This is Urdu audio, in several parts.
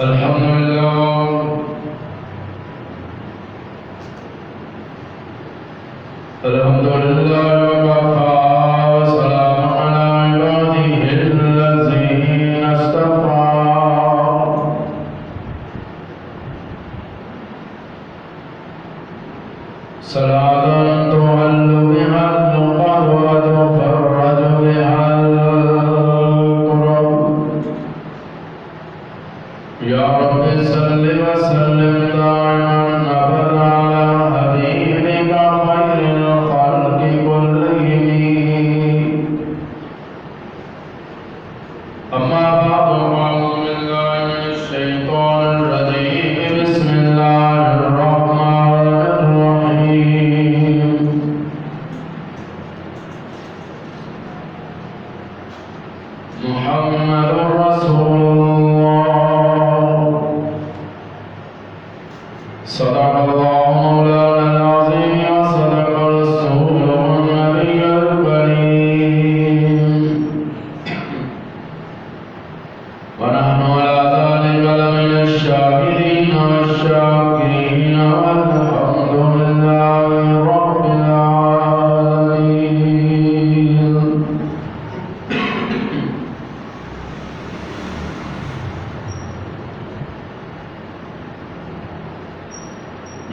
الحمد لله الحمد لله وكفى وسلام على عباده الذين اصطفى صلاة تهل بها النقر وتفرج بها يا رب صل وسلم دائما ابدا على حبيبك خير الخلق كلهم اما بعد اعوذ بالله من الشيطان الرجيم بسم الله الرحمن الرحيم محمد رسول الله صدق الله مولانا العظيم وصدق رسوله النبي الكريم ونحن على ذلك لمن الشاكرين والشاكرين والحمد لله رب العالمين.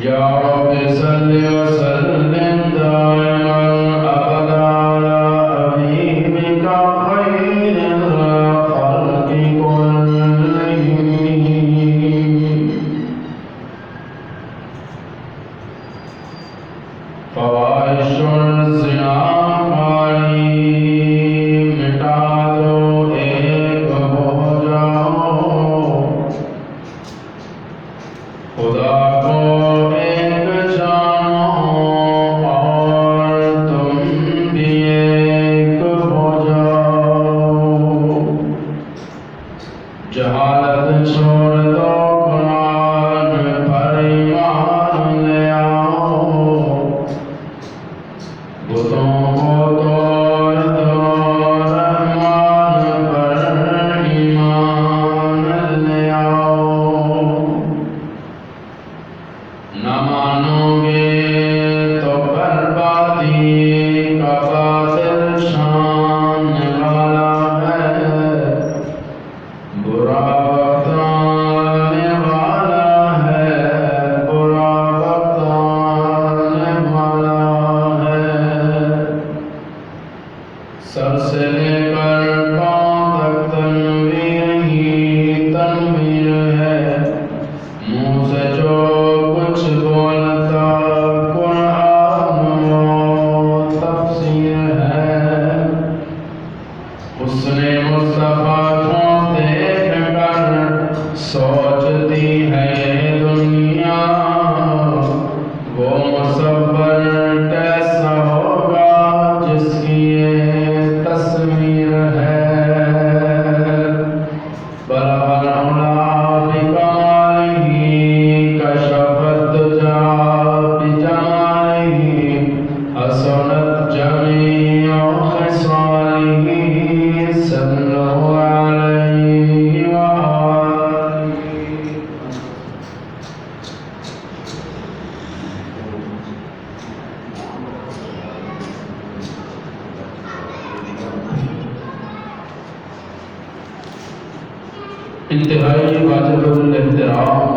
يا رب صل وسلم دائما ابدا على حبيبك خير الخلق كلهم. فواحش الزنا کاری مٹا دو ایک ہو جاؤ خدا کو ایک جانو اور تم بھی ایک ہو جاؤ. جہالت چھوڑ دو قرآن پر ایمان لے آؤ بتوں کو توڑ دو رحمان پر ایمان لے آؤ. نہ مانو گے تو بربادی کا قاتل شان والا ہے. برا وقت آنے والا ہے برا وقت آنے والا ہے. سر سے لے کر پاؤں تک تنویر ہی تنویر ہے. منہ سے جو کچھ بولتا انتہائی واجب الاحترام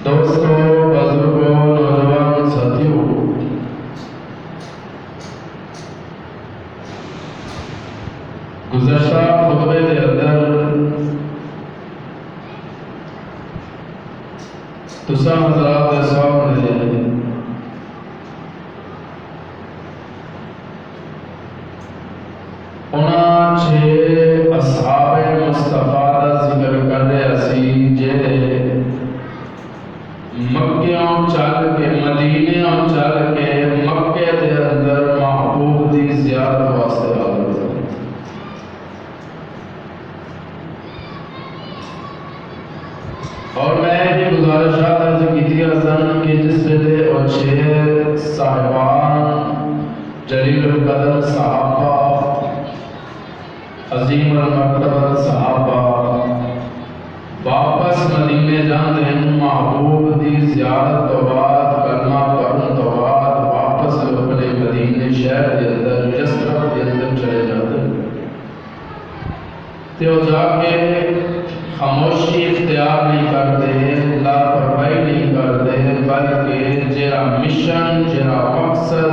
دوستوں، بزرگوں، نوجوان ساتھیوں، گزشتہ خطبے کے اندر تساں حضرات کے سامنے انہاں 6 اصحاب مصطفیٰ کا ذکر کر رہے سی جہے مکیوں چل کے مدینیوں چل کے مکے دے اندر محبوب دی زیارت واسطے آ گئے۔ اور میں یہ گزارش درج کی حسن کہ جس ویلے اور 6 صاحبان جلیل القدر صحابہ عظیم المرتبہ صحابہ واپس مدینے جاندے ہیں، محبوب دی زیارت تو بعد کلمہ پڑھن تو بعد واپس اپنے مدینے شہر کے اندر یثرب کے اندر چلے جاتے ہیں، تو جا کے خاموشی اختیار نہیں کرتے، لاپرواہی نہیں کرتے، بلکہ جیرا مشن، جیرا مقصد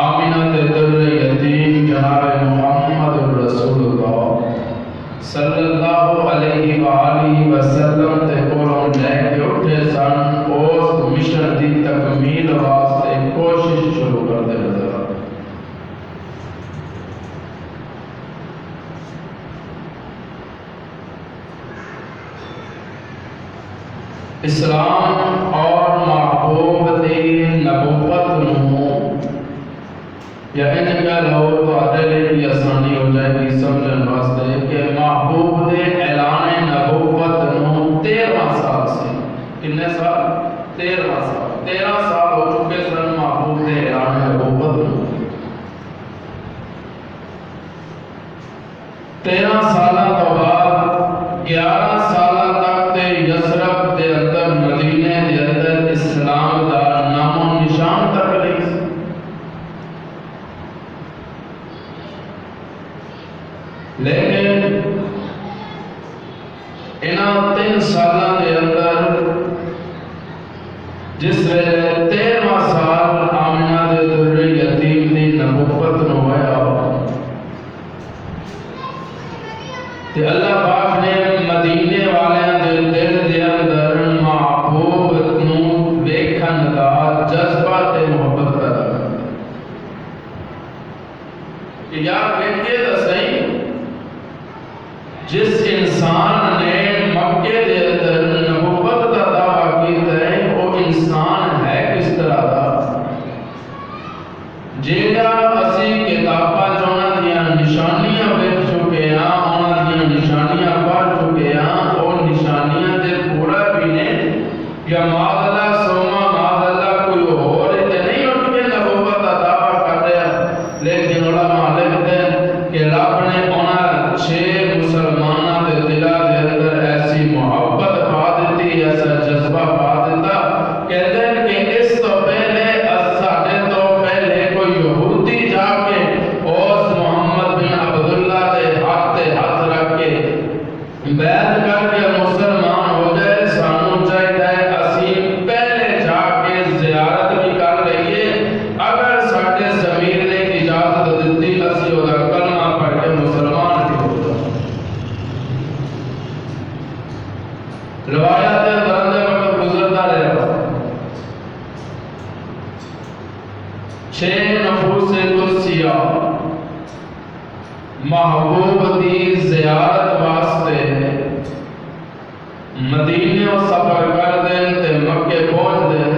آمینہ دے در یتیم جناب محمد رسول اللہ صلی اللہ علیہ وآلہ وسلم تے کولوں لے کے اٹھے سن، اس مشن دی تکمیل واسطے کوشش شروع کرتے نظر آتے۔ اسلام اور محبوب دی نبوت نو یا ان کا لو تو عدل کی آسانی ہو جائے گی سمجھن واسطے کہ محبوب دے اعلان نبوت نو 13 سال سے، کتنے سال؟ 13 سال ہو چکے سن محبوب دے اعلان نبوت نو۔ 13 سالہ تو بعد 11 سالہ تک تے یثرب دے اندر مدینے دے اندر اسلام دا نام و نشان تک نہیں۔ لیکن انہاں 3 سالہ دے اندر جس ویلے 13واں سال آمنہ دے در یتیم دی نبوت نو ہویا تے اللہ پاک نے مدینے والیاں دے دل دے اندر محبوب نو ویکھن دا جذبہ تے محبت پیدا کر کہ یار ویکھے تے صحیح، جس انسان نے مکے دے اندر نبوت کا دعویٰ کیتا ہے وہ انسان ہے کس طرح دا، جیڑا اسی کتاباں چونا دیا نشانیاں ویکھ چکے ہیں، انہاں دیا نشانیاں پڑھ چکے ہیں، وہ نشانیاں دے پورا بھی نے یا معذلہ سوما معذلہ کوئی اور تے نہیں اٹھ کے نبوت کا دعویٰ کر رہا، لیکن علماء لکھتے ہیں کہ رب نے انہاں 6 مسلمانہ دے دلہ دے اندر ایسی محبت پا دیتی، ایسا جذبہ پا دیتا، کہتے ہیں کہ اس تو پہلے ساڑھے تو پہلے کوئی یہودی جا کے اس محمد بن عبداللہ دے ہاتھ رکھ کے بیعت کر کے مسلمان ہو جائے، سانو چاہیے اسی پہلے جا کے زیارت بھی کر لئیے، اگر ساڑھے ضمیر نے اجازت دیتی اسی ہوگا کلمہ پڑھ کے مسلمان بھی ہو جائے۔ روایات درندے وقت گزرتا رہا، 6 نفوس قدسیہ محبوب دی زیارت واسطے مدینے و سفر کر دیں تے مکے پہنچ دیں،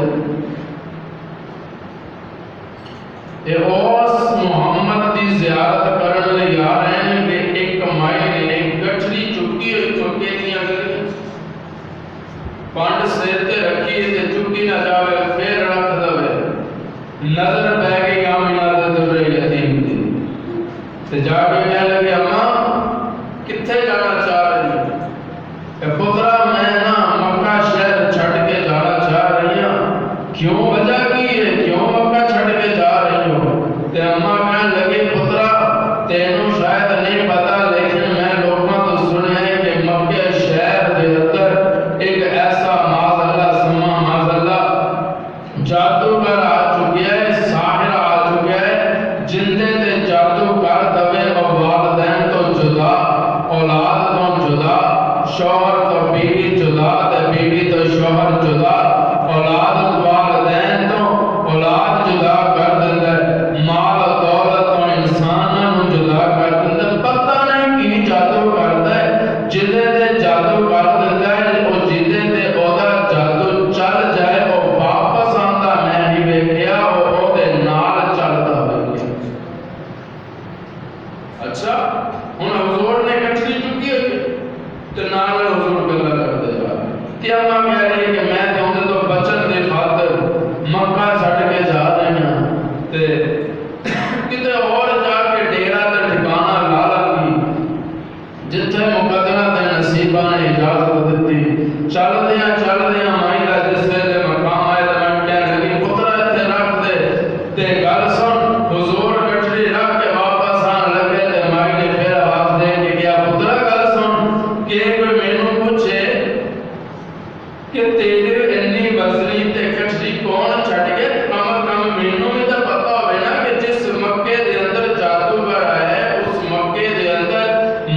تے اس محمد دی زیارت کرن لئی آ رہے ہیں کہ ایک مائی نے گٹھڑی چکی ہوئی چکے دیا گئی، پانڈ سیر تے رکھی تے چکی نہ جاوے پھر رکھ دوے، نظر بہ گئی آمینہ دے در یتیم دی، تے جا کے کہنے لگے اماں کتھے جانا چاہ رہی ہیں؟ کہ پترا میں نا مکہ شہر چھڑ کے جانا چاہ رہی ہیں، کیوں وجہ کی ہے، کیوں مکہ چھڑ کے جا رہی ہو؟ تے اماں کہنے لگے پترا تینوں شوہر تو بیوی جدا تے بیوی تو شوہر جدا اولاد والدین تو اولاد جدا کر دیندا ہے مال دولت تو انساناں نوں جدا کر دیندا پتہ نہیں کی جادو کردا ہے جدے تے جادو کر دیندا ہے او جدے تے اودا جادو چل جائے او واپس آندا میں ہی ویکھیا او دے نال چلدا ہوئے اچھا ہن حضور نے کٹھی چکی ہوئی تے نال حضور گلا کردے جا تے اما کہہ رہی کہ میں تے اون تو بچن دے خاطر مکہ چھڈ کے جا رہے ہیں تے کتے اور جا کے ڈیرا تے ٹھکانہ لا لگی جتھے مقدرہ تے نصیبہ نے اجازت دتی چلدیاں مائی دا جس ویلے مقام آئے تے میں کہنے لگی پتر اتھے رکھ دے تے گل سن حضور کٹڑی رکھ کے واپس آن لگے تے مائی نے پھر آواز دے کے کیا پتر گل سن کہ کوئی مینوں پوچھے کہ تیرے انی وزنی تے کٹڑی کون چھڈ کے کم از کم مینوں بھی تے پتہ ہوے نا کہ جس مکے دے اندر جادوگر آیا ہے اس مکے دے اندر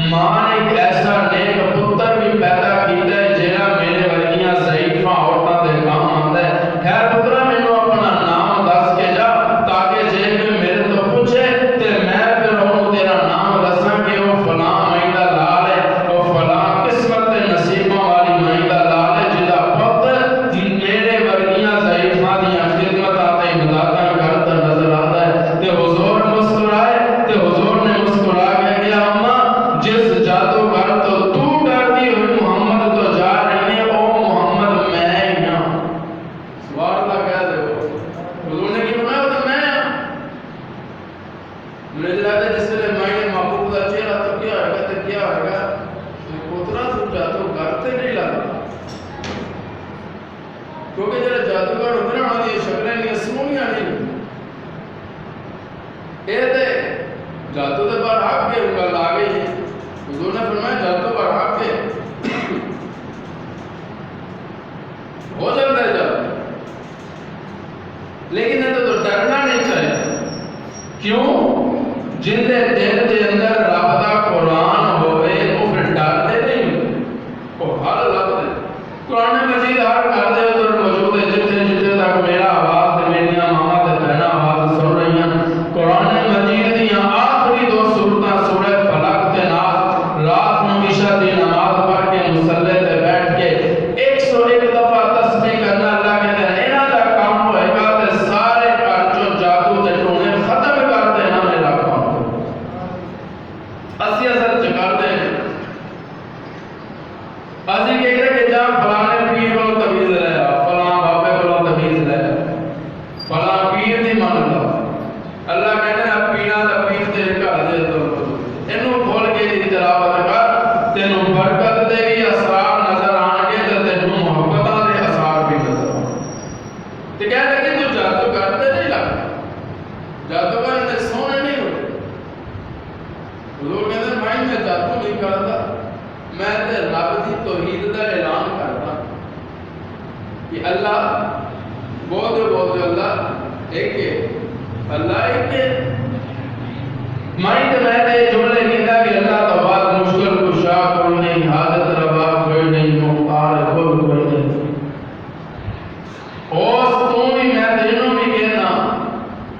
ماں نے ایک ایسا نیک پتر بھی پیدا کیتا ہے جہاں میرے ورگیاں ضعیفاں عورتاں دے کام آندا ہے خیر پترا مینوں اپنا نام دس کے جا تاکہ جے کوئی میرے تو پوچھے تے میں پھر اونوں تیرا نام دساں کہ او فلاں مائی دا لال ہے او فلاں قسمت تے نصیباں والی مائی دا لال ہے جدا پتر میرے ورگیاں ضعیفاں دیاں خدمتاں تے امداداں کردا نظر آندا ہے تے حضور مسکرائے تے حضور نے مسکرا کے کہا اماں جس جادوگر تو ڈرتی ہوئی محمد تو جا رہی ہے او محمد میں ہی ہوں سبحان اللہ کہہ دے حضور نے کی فرمایا تو میں ہوں میرے جلاتے جس سے میں نے محبوب کا چہرہ تو کیا ہوگا تو کیا ہوگا پوترا تو جادوگر تے نہیں لگتا کیونکہ جڑے جادوگر ہوتے ہیں انہاں دی شکلیں نہیں سونیاں نہیں اے تے جادو دے پر حق کے گل آ گئی ہے حضور نے فرمایا جادو پر حق کے ہو جاتا ہے جادو لیکن یہ تو ڈرنا نہیں چاہیے کیوں جن دے دل دے اندر رب دا قرآن ہوئے وہ پھر ڈرتے نہیں وہ حل لگتے قرآن مجید ہر گھر دے ادھر موجود ہے جتنے جتنے تک میرا آواز تے میریاں ماما تے بہنا آواز سن رہی ہیں قرآن مجید دیاں آخری دو سورتاں سورہ فلق تے ناس رات میں عشاء دی نماز پڑھ کے مصلی تے بیٹھ کے 101 دفعہ تسبیح کرنا اللہ کے دے انہاں دا کام ہوئے گا تے سارے گھر چوں جادو تے ٹونے ختم کر دینا میرا کام اسی اثر چکر دے اسی کہہ رہے کہ جہاں فلانے پیر کو تمیز رہا فلاں بابے کو تمیز رہا فلاں پیر نہیں مان اللہ اللہ کہنے اب پینا دا پیر تیرے گھر دے تو اینو کھول کے دی تلاوت کر تینوں برکت دے گی اسرار نظر آن کے تے تینوں محبتاں دے اثار بھی نظر آن تے کہہ رہے کہ تو جادو کرتے نہیں لگتا جادو کرتے سونے نہیں ہوتے حضور کہتے ہیں بھائی میں جادو نہیں کرتا میں تے رب دی توحید دا اعلان کرتا کہ اللہ بہت اللہ ایک ہے اللہ ایک ہے مائی تے میں تے جملے کہتا کہ اللہ تو بات مشکل کشا کوئی نہیں حاجت روا کوئی نہیں مختار خود کوئی نہیں اوس تو بھی میں تینوں بھی کہنا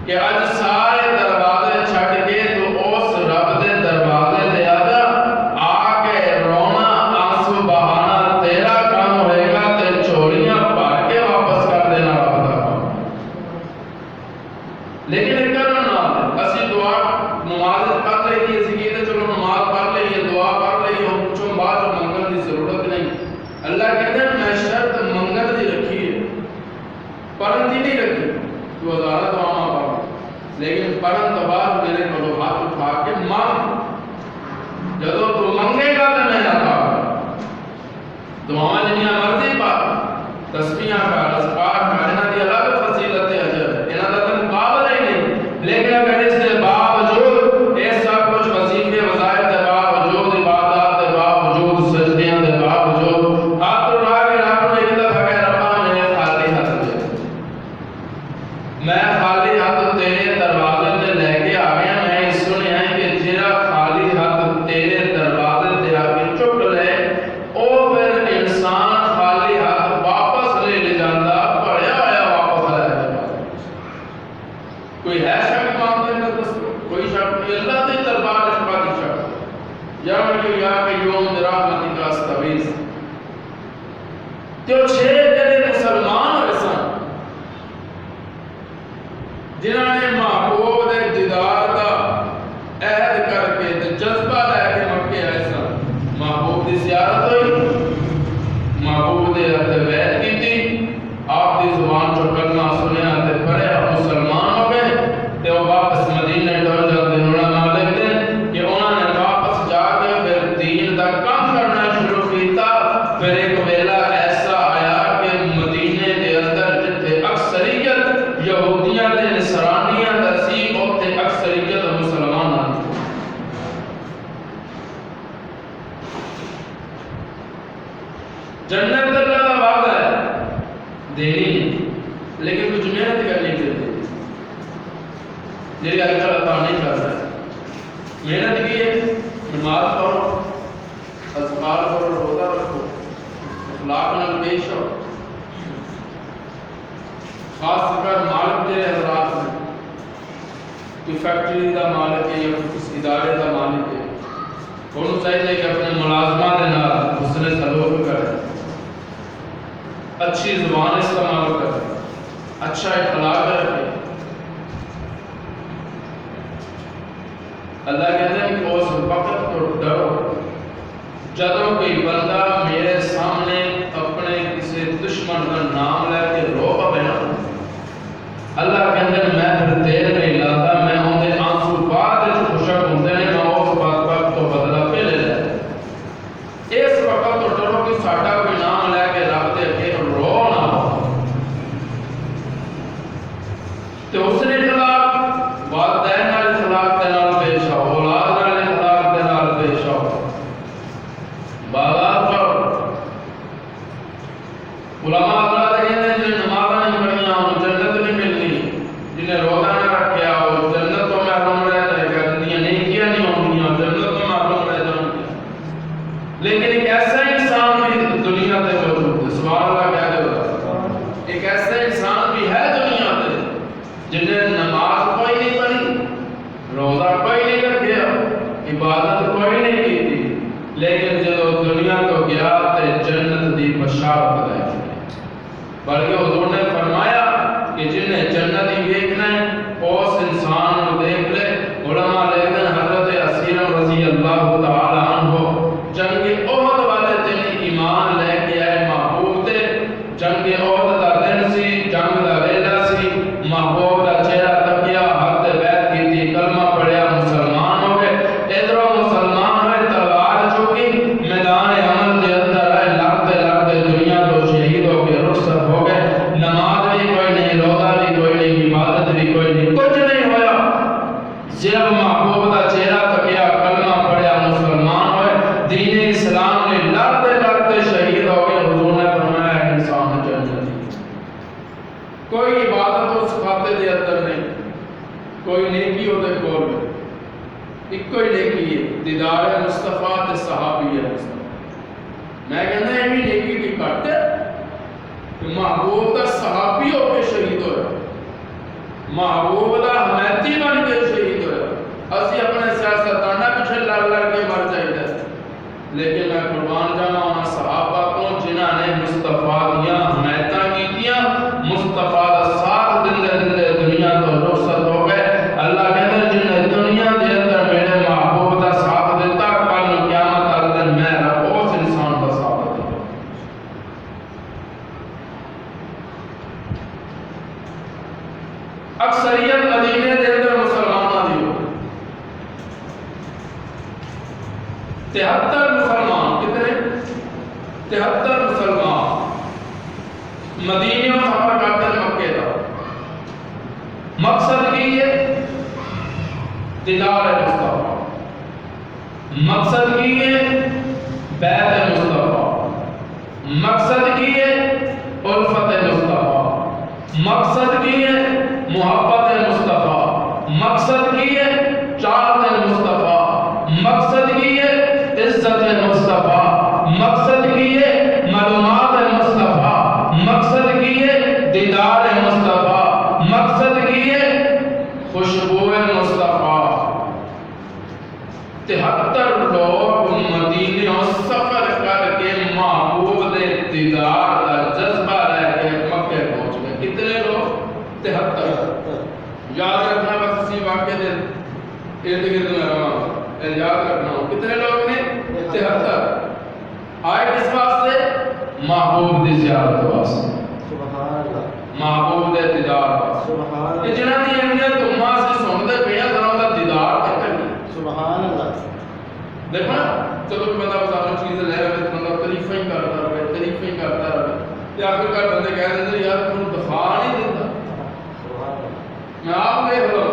کہ اج سارے دروازے چھڈ کے تو اوس رب دے دروازے تے آ کے رونا آنسو بہانا تیرا کام ہوئے گا تے چوریاں بھر کے واپس کر دینا رب دا کام لیکن ایک کرنا نہ اسی دعا نماز پڑھ لئی اسی کہتے چلو نماز پڑھ لئی دعا پڑھ لئی ہم کچھ بعد منگل دی ضرورت نہیں اللہ کہتے ہیں میں شرط منگل دی رکھی ہے پڑھن دی نہیں رکھی تو ہزارہ دعاواں پڑھ لیکن پڑھن تو بعد میرے کو ہاتھ اٹھا کے مانگ جدو تو منگے گا تو میں عطا دعاواں جنیاں مرضی پڑھ تسبیحاں پڑھ اذکار پڑھ انہاں دی الگ فضیلت اجر انہاں دا مقابلہ ہی نہیں لیکن اگر اس کے باوجود ایسا کچھ وظیفے وظائف کے باوجود عبادات کے باوجود سجدیاں کے باوجود ہاتھ اٹھا کے رب نوں ایک دفعہ کہہ ربا میرے خالی ہاتھ دے میں خالی ہاتھ تیرے دروازے تے لے کے آ گیا میں سنیا ہے کہ جڑا خالی ہاتھ تیرے دروازے تے آ کے چک لے او زیارت ہوئی، محبوب دے ہاتھ بیعت کی تھی، آپ دی زبان چو کلمہ سنیا تے پڑھیا، مسلمان ہو گئے تے وہ واپس مدینے ٹر جاتے ہیں۔ علماء لکھتے ہیں کہ انہوں نے واپس جا کے پھر دین دا کام کرنا شروع کیتا۔ پھر ایک ویلا ایسا آیا کہ مدینے دے اندر جتھے اکثریت یہودیاں تے نصرانیاں دا سی، اوتھے اکثریت مسلماناں دی۔ جنت اللہ کا وعدہ ہے، دینی لیکن کچھ محنت کرنی چاہیے، جی اج کل عطا نہیں کر رہا ہے۔ محنت کی ہے، نماز پڑھو، اذکار کرو، روزہ رکھو، اخلاق نال پیش ہو، خاص کر مالک دے حضرات میں کوئی فیکٹری دا مالک ہے یا کسی ادارے دا مالک ہے، انہوں چاہیے کہ اپنے ملازمہ دے نال حسن سلوک کرے، اچھی زبان استعمال کرے، اچھا اخلاق رکھے۔ اللہ کہتے ہیں کہ اس وقت تو ڈرو جدوں کوئی بندہ میرے سامنے اپنے کسی دشمن کا نام لے کے رو پے نا، اللہ کہتے ہیں میں پھر دیر نہیں لاتا، میں ان کے آنسو بعد خوشک ہوتے ہیں، میں اس وقت تو بدلہ پہ لے لے۔ اس وقت تو ڈرو کہ ساڈا کوئی نام لے کے رب دے اگے رو نہ ہو۔ تو اس نے اخلاق والدین نال اخلاق دے نال پیش آؤ، اولاد نال اخلاق دے نال پیش آؤ، بازار پڑھو۔ علماء حضرات کہتے ہیں جنہیں نمازاں نہیں پڑھیاں انہوں جنت نہیں ملنی، جنہیں روزہ نہ رکھیا وہ جنت تو محروم رہ جائے گا، جنہیں نیکیاں نہیں ہونگیاں جنت تو محروم رہ جائیں گے۔ لیکن ایک ایسا انسان بھی دنیا تے موجود ہے، سبحان اللہ کہہ دے گا، ایک ایسا انسان بھی ہے دنیا تے جنہیں نماز کوئی نہیں پڑھی، روزہ کوئی نہیں رکھیا، عبادت کوئی نہیں کی تھی، لیکن جب دنیا تو گیا تے جنت دی بشارت لے گئی۔ بلکہ حضور نے فرمایا کہ جنہیں جنت ہی دیکھنا ہے اس انسان کو دیکھ لے۔ علماء لیکن حضرت اسیر رضی اللہ تعالی عنہ جنگ احد والے دن ایمان لے کے آئے محبوب تے، جنگ احد دا دن سی، جنگ دا ویلا سی، محبوب دا چہرہ تکیا، ہاتھ بیعت کی تھی، کلمہ پڑھیا، مسلمان ہو گئے۔ ادھروں مسلمان ہوئے، تلوار چوکی، میدان عمل دے اندر آئے، لگتے دنیا تو شہید ہو گئے، رخصت ہو گئے۔ نماز بھی کوئی نہیں، روزہ بھی کوئی نہیں، عبادت بھی کوئی نہیں، کچھ نہیں ہویا۔ صرف محبوب دا چہرہ تکیا، کلمہ پڑھیا، مسلمان ہوئے، دین اسلام نے لگتے شہید ہو گئے۔ حضور نے فرمایا انسان جنتی، کوئی عبادت اس خاتے دے اندر نہیں، کوئی نیکی ہو دے کول نہیں، ایک کوئی نیکی ہے دیدار مصطفیٰ تے صحابی ہے مصطفیٰ۔ میں کہنا ہے بھی نیکی کی کٹ ہے کہ محبوب دا صحابی ہو کے شہید ہویا، محبوب دا حمیتی بن کے شہید ہویا۔ اسی اپنے سیاستانہ پیچھے لڑ کے مر جائے، لیکن میں قربان جانا ہوں صحابہ کو جنہاں نے مصطفیٰ دیا حمیتاں کیتیاں، مصطفیٰ دا ساتھ دندے دنیا تو رخصت ہو گئے۔ اللہ کہتے ہیں جنہیں دنیا دے اندر میرے محبوب دا ساتھ دیتا، کل قیامت والے دن میں رب اس انسان دا ساتھ دیتا۔ اکثریت مدینے دے اندر مسلمانوں دی ہو، 73 مسلمان، کتنے 73 مسلمان مدینے میں سفر کرتے ہیں مکے کا۔ مقصد کی ہے دیدار مصطفیٰ، مقصد کی ہے بیعت مصطفیٰ، مقصد کی ہے الفت مصطفیٰ، مقصد کی ہے محبت مصطفیٰ، مقصد کی ہے چاہت مصطفیٰ، مقصد کی ہے عزت مصطفیٰ، مقصد کی ہے معلومات مصطفیٰ، مقصد کی ہے دیدار مصطفیٰ، مقصد کی ہے خوشبو مصطفیٰ۔ 73 لوگ مدینے سفر کر کے محبوب دے دیدار کا جذبہ لے کے مکے پہنچ گئے۔ کتنے لوگ؟ 73۔ یاد رکھنا بس اسی واقعے دے ارد گرد میں رہا، یاد رکھنا ہوں کتنے لوگ نے؟ 73۔ محبوب دی زیارت واسطے، سبحان اللہ، محبوب دے دیدار واسطے سبحان کہ اللہ، جنہاں دی اہمیت تمہاں سے سنتے پہ ہیں ذرا دا دیدار تک کرنی۔ سبحان اللہ، دیکھو نا جب کہ بندہ بازاروں چیزیں لے رہے تو بندہ تعریفیں ہی کرتا رہے، تعریفیں ہی کرتا رہے، یا آخر کار بندے کہہ دیتے یار تم دفاع نہیں دیتا۔ میں آپ دیکھ لو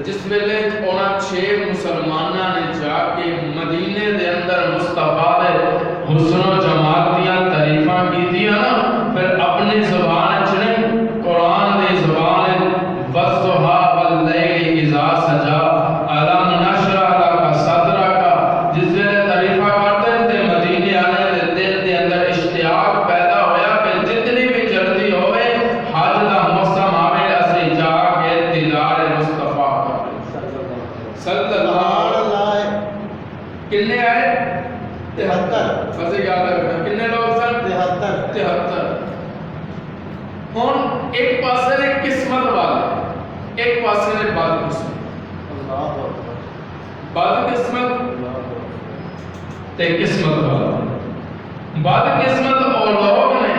جس ویلے انہاں 6 مسلماناں نے جا کے مدینے دے اندر مصطفیٰ دے حسن و جمال دیاں تعریفاں کیتیاں نا، پھر اپنی زبان وچ نہیں قرآن دی زبان والضحیٰ واللیل اذا سجا الم نشرح لک صدرک، جس ویلے تعریفاں کرتے تے مدینے والے دے دل دے اندر اشتیاق پیدا ہویا کہ جتنی بھی جلدی ہوئے حج دا موسم آوے اسی جا کے دیدار مصطفیٰ صلی اللہ علیہ کنے آئے 73 فضل یاد رکھنا کنے لوگ سن 73 ہن ایک پاسے نے قسمت والے ایک پاسے نے بد قسمت بد قسمت تے قسمت والا بد قسمت اور لوگ نے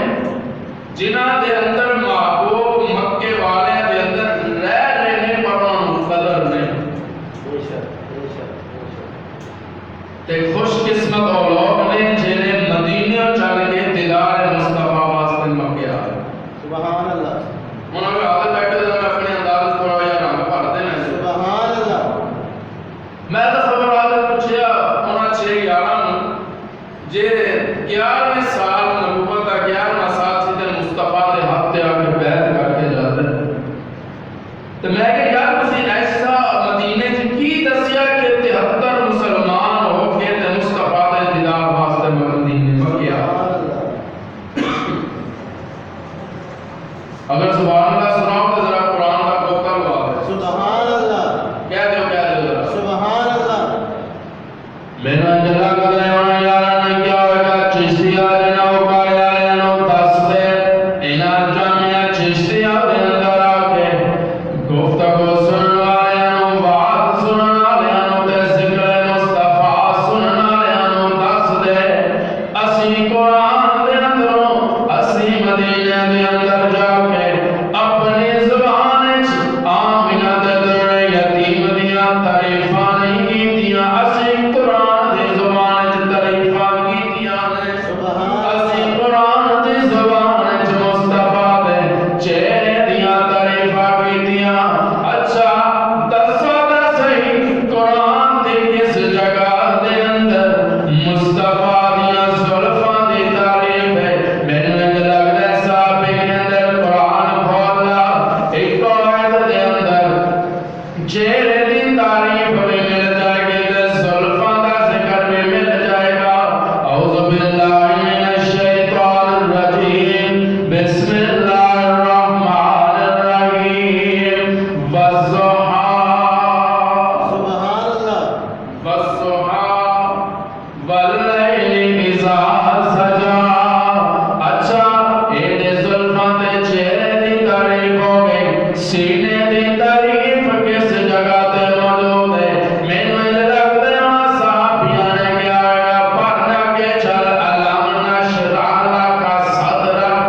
جنہاں دے اندر محبوب مکے والے دے اندر رہ رہے ہیں پر انہوں قدر نہیں تے خوش قسمت اور لوگ نے جنہیں مدینہ چل کے دیدار مصطفیٰ واسطے مکے آئے۔ سبحان اللہ، انہوں نے آدھے بیٹھے تو میں اپنے انداز کو یا رنگ بھر دینا ہے۔ سبحان اللہ، میں تو خبر آدھے پوچھیا انہاں 6 11 جے 11ویں سال نبوت کا 11واں سال سی تے مصطفیٰ دے ہاتھ تے آ کے بیعت کر کے جاتے تو میں کہ یار تسی ایسا مدینے چ کی دسیا کہ 73 مسلمان ہو کے تے مصطفیٰ دے دیدار واسطے مدینے مکے آئے۔ اگر سبحان اللہ سناؤ تو ذرا قرآن کا کوکا لوا دے۔ سبحان اللہ، کہہ دو ذرا سبحان اللہ، میرا جلا کرے ہونا یار نے کیا ہوگا چشتیہ جنا ہوگا یار نو دس دے انہاں جامعہ چشتیہ دے اندر آکے گفتگو سنن والے نو بات سنن والے نو تے ذکر مصطفیٰ سنن والے نو دس دے اسی قرآن دے اندروں اسی مدینے دے اندر جا کے اپنی زبان وچ آمینہ دے در یتیم دیاں تعریفاں نہیں کیتیاں، اسی قرآن دی زبان وچ تعریفاں کیتیاں نے، اسی قرآن دی زبان وچ مصطفیٰ دے چہرے دیاں تعریفاں کیتیاں۔ اچھا دسو تے صحیح قرآن دی کس جگہ دے اندر مصطفیٰ دیاں زلفاں دی تعریف ہے؟ مینوں انج لگدا ہے صاحب کے اندر قرآن کھولا ایک آیت دے اندر چہرے دی تعریف بھی مل جائے گی تے زلفاں دا ذکر بھی مل جائے گا۔ اعوذ باللہ من الشیطان الرجیم، بسم اللہ الرحمن الرحیم، والضحیٰ سبحان اللہ، والضحیٰ واللیل اذا سجا۔ اچھا ایڈے زلفاں تے چہرے دی تعریف ہو گئی، سینے دی تعریف کس جگہ تے موجود ہے؟ مینوں انج لگدا ہے انہاں صحابیاں نے کیا ہے پڑھنا کہ چل علم نشرح لک صدرک۔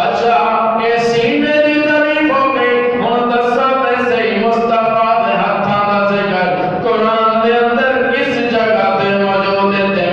اچھا اے سینے دی تعریف ہو گئی، ہن دسو تے صحیح مصطفیٰ دے ہتھاں دا ذکر قرآن دے اندر کس جگہ تے موجود ہے؟ تے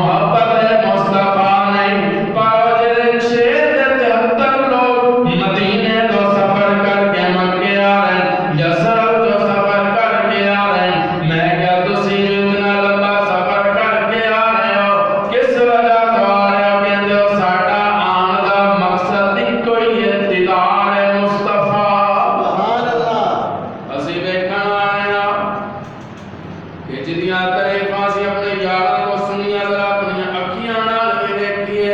محبت مصطفیٰ نہیں پاوجر 73 لوگ مدینے تو سفر کر کے مکے آ رہے ہیں یسرف تو سفر کر کے آ رہے ہیں میں کیا تسی اتنا لمبا سفر کر کے آ رہے ہو کس وجہ تو آ رہے ہو کہندے ہو ساڈا آن دا مقصد ہی کوئی ہے دیدار مصطفیٰ سبحان اللہ اسی ویکھن آئے ہاں کہ جدیاں تعریفاں سی اپنے یاراں کو سنیاں ذرا اپنی اکھیاں نال بھی دیکھیے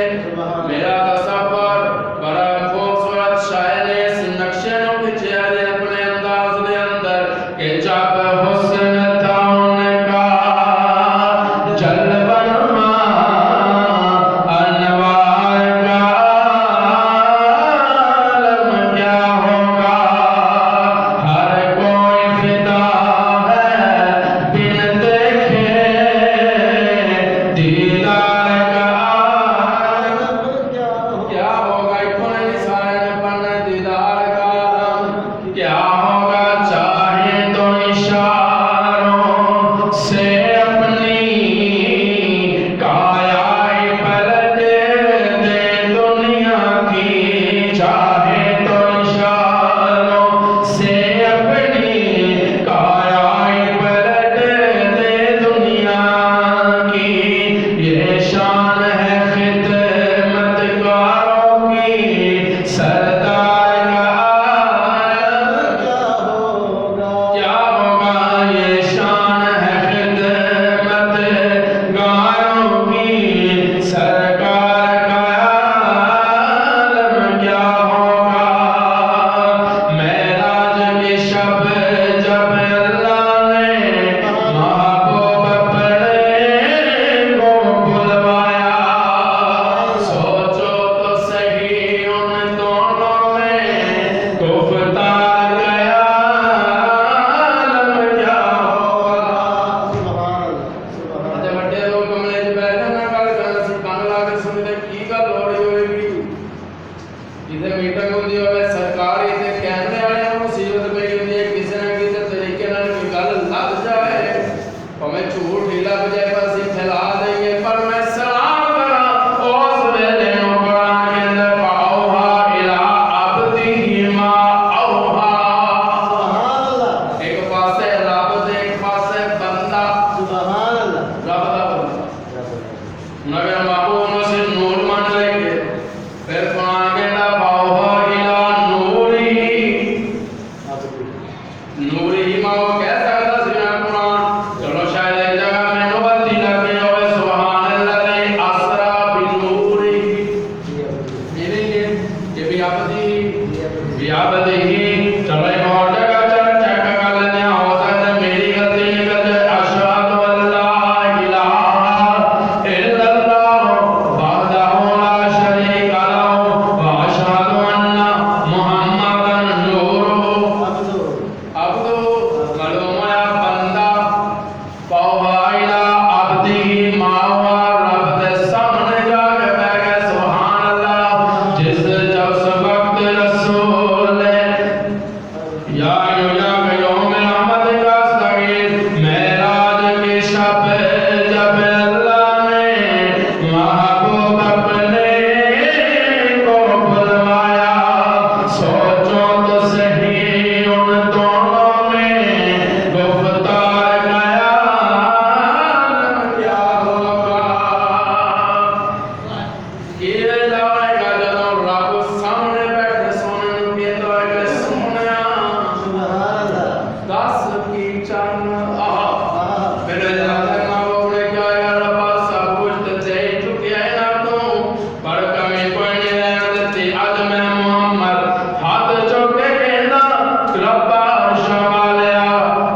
میرا تصور بڑا خوبصورت شاعر نے اس نقشے نو کھچیا ہے اپنے انداز دے اندر کہ جب حسن تھا ان کا جلوہ نما انوار کا عالم کیا ہوگا ہر کوئی فدا ہے بن دیکھے دیدار کا عالم کیا ہوگا اتنے نسائے پڑھنا دیدار کا عالم کیا ہوگا چاہے تو اشاروں سے اپنی کایا پلٹ دے دنیا کی چاہے تو اشاروں سے اپنی کایا پلٹ دے دنیا کی یہ شان ہے خدمت کاروں کی سردار کا عالم کیا ہوگا یہ شان ہے خدمت گاروں کی سرکار کا عالم کیا ہوگا معراج کی شب جب اللہ نے محبوب اپنے کو بلوایا سوچو تو صحیح ان دونوں میں گفتار گیا عالم کیا ہوگا سبحان اللہ تے بڑے لوگ کمرے 'چ بیٹھے نہ گل کر سی کان لا کے سنتے کی گل ہو رہی ہوئے گی جدے میٹنگ ہوندی ہوئے سرکاری تے کیمرے والے نوں مصیبت پئی ہوندی ہے کسی نہ کسی طریقے نال کوئی گل لگ جائے پویں جھوٹ ڈھیلا بجائے پر اسی پھیلا دئیے پر میں سلام کراں اس ویلے نوں قرآن کہندا فاوھا الی عبدہ ما اوھا سبحان اللہ ایک پاسے رب تے ایک پاسے بندہ سبحان اللہ رب دا بندہ نبی محبوب نے صرف نور مان لے کے پھر قرآن کہندا فاوھا الی نوری نوری ما وہ کہہ سکتا سی نا قرآن چلو شاید ایک جگہ میں نوبتی لگے ہوئے سبحان اللہ اسرا بنوری یہ بھی عبدی چلو ایک اور جگہ چیک کر لیتے ہیں ہو سکتا ہے میری غلطی نکل جائے اشہد ان لا الہ الا اللہ وحدہ لا شریک لہ واشہد ان محمدا نورہ عبدو معلوم ہے بندہ فاوھا الی عبدہ ما ہوا رب دے سامنے جا کے بیٹھ گئے سبحان اللہ جس وقت رسول یا یوم رحمت کا استغیث معراج کی شب جب اللہ نے محبوب اپنے کو بلوایا سوچو تو صحیح ان دونوں میں گفتار گیا عالم کیا ہوگا یہ جائے گا جدوں رب سامنے بیٹھے سونے نوں کہندا ہے کہ سونیا سبحان اللہ دس کی چن آہ میرے جاتے محبوب نے کیا یا ربا سب کچھ تے دے چکیا ہے نا تو پر کمی کوئی نہیں رہن دیتی اج میں محمد ہاتھ چک کے کہندا ربا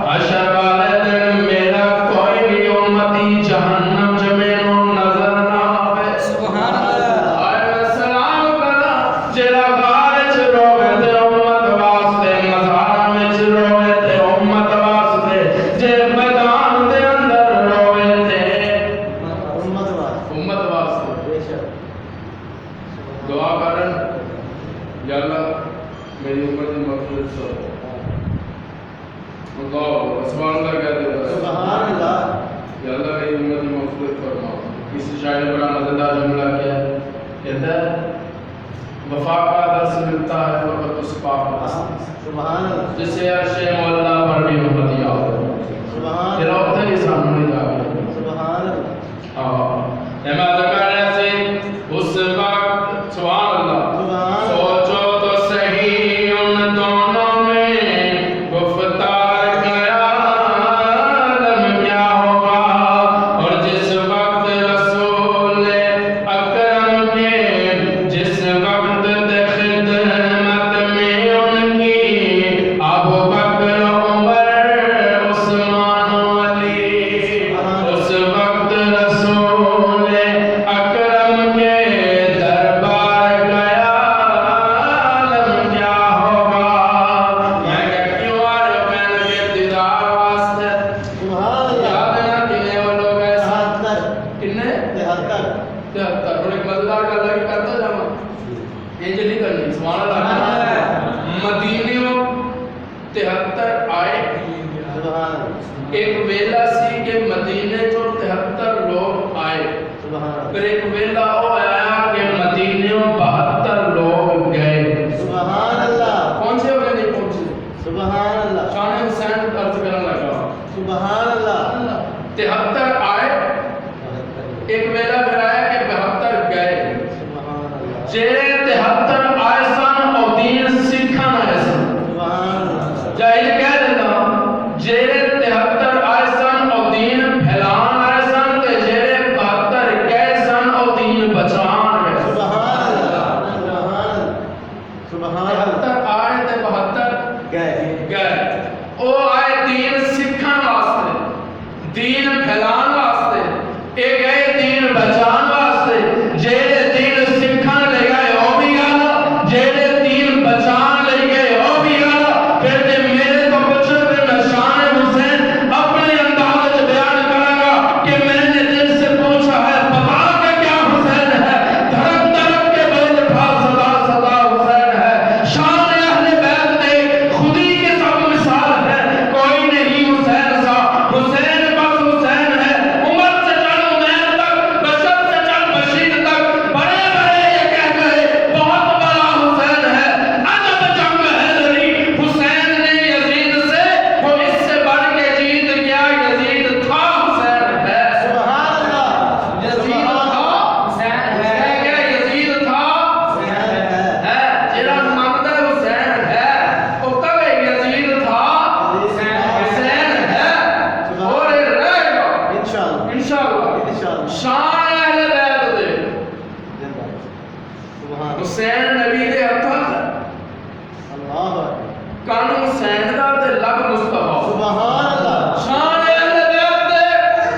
حشر والے دن میرا کوئی بھی امتی جہنم چ مینوں نظر نہ آوے سبحان اللہ آئے میں سلام کرا جیڑا غار وچ روے تے امت واسطے مزار وچ روے تے امت واسطے جے میدان دے اندر روے تے امت واسطے بے شک دعا کرن یا اللہ میری امت دی مغفرت کرو اللہ سبحان اللہ کہتے ہیں سبحان اللہ یا اللہ میری امت دی مغفرت فرما کسی شاعر نے بڑا مزیدار جملہ کیا ہے، کہتا ہے وفا کا درس ملتا ہے فقط اس پاک سبحان اللہ جسے عرش مولا پر بھی محمد یاد ہو سبحان تیرا ہوتا ہی سامنے جا گیا سبحان اللہ احمد کرنے سے اس وقت سبحان اللہ سوچو تو صحیح ان دونوں میں گفتار کا عالم کیا ہوگا، اور جس وقت رسول اکرم کے جس وقت خدمت میں ان کی ابو بکر عمر عثمان علی، اس وقت رسول اکرم کے دربار کا عالم کیا ہوگا۔ میں کہ کیوں آ رہے ہو پہن کے دیدار واسطے، سبحان اللہ یاد ہے نا کنے وہ لوگ ایسا 73 کنے 73 اور ایک مزدار کا لگی کرتا جاما انجل نہیں کرنی سبحان اللہ مدینے 73 آئے سبحان اللہ ایک ویلا سی کہ مدینے جو 73 لوگ آئے، سبحان پھر ایک ویلا وہ آیا کہ مدینے 72 لوگ گئے۔ سبحان اللہ پہنچے ہوئے نہیں پہنچے، سبحان اللہ شان حسین عرض کرنے لگا سبحان اللہ 73 آئے، ایک ویلا پھر آیا کہ 72 گئے۔ سبحان اللہ جیرے 73 آئے سن اور دین سکھانا ہے سن، سبحان اللہ جاہل کہہ دینا جیرے 73 آئے سن اور دین پھیلان آئے سن تے جیرے 72 گئے سن اور دین بچان گئے سن۔ سبحان اللہ سبحان اللہ 73 آئے تے 72 گئے گئے، او آئے دین سکھان واسطے، دین پھیلان واسطے، اے گئے دین بچان واسطے، جیرے دین سکھان لے گئے او بھی گالا، جیرے دین بچان لے گئے او بھی گالا۔ پھر جے میرے تو پوچھو پھر میں شان حسین اپنے انداز بیان کروں گا کہ میں نے دل سے پوچھا ہے پتا کہ کیا حسین ہے، دھڑک دھڑک کے بول اٹھا صدا صدا حسین ہے۔ شان اہل بیت دے خودی کے سب مثال ہے، کوئی نہیں حسین سا، حسین بس حسین ہے۔ عمر سے چل عمیر تک، بشر سے چل بشیر تک، بڑے بڑے یہ کہہ گئے بہت بڑا حسین ہے۔ عجب جنگ ہے لڑی حسین نے یزید سے، وہ اس سے بڑھ کے جیت گیا، یزید تھا حسین ہے۔ سبحان اللہ یزید تھا حسین ہے، کیا یزید تھا ہے، جیڑا مانگدا حسین ہے وہ کہے یزید تھا حسین ہے، اور یہ رہے گا انشاءاللہ انشاءاللہ۔ انشاءاللہ شان اہل بیت دے سبحان حسین نبی دے ہتھاں اللہ کان حسین دا تے لب مصطفیٰ، سبحان اللہ شان اہل بیت دے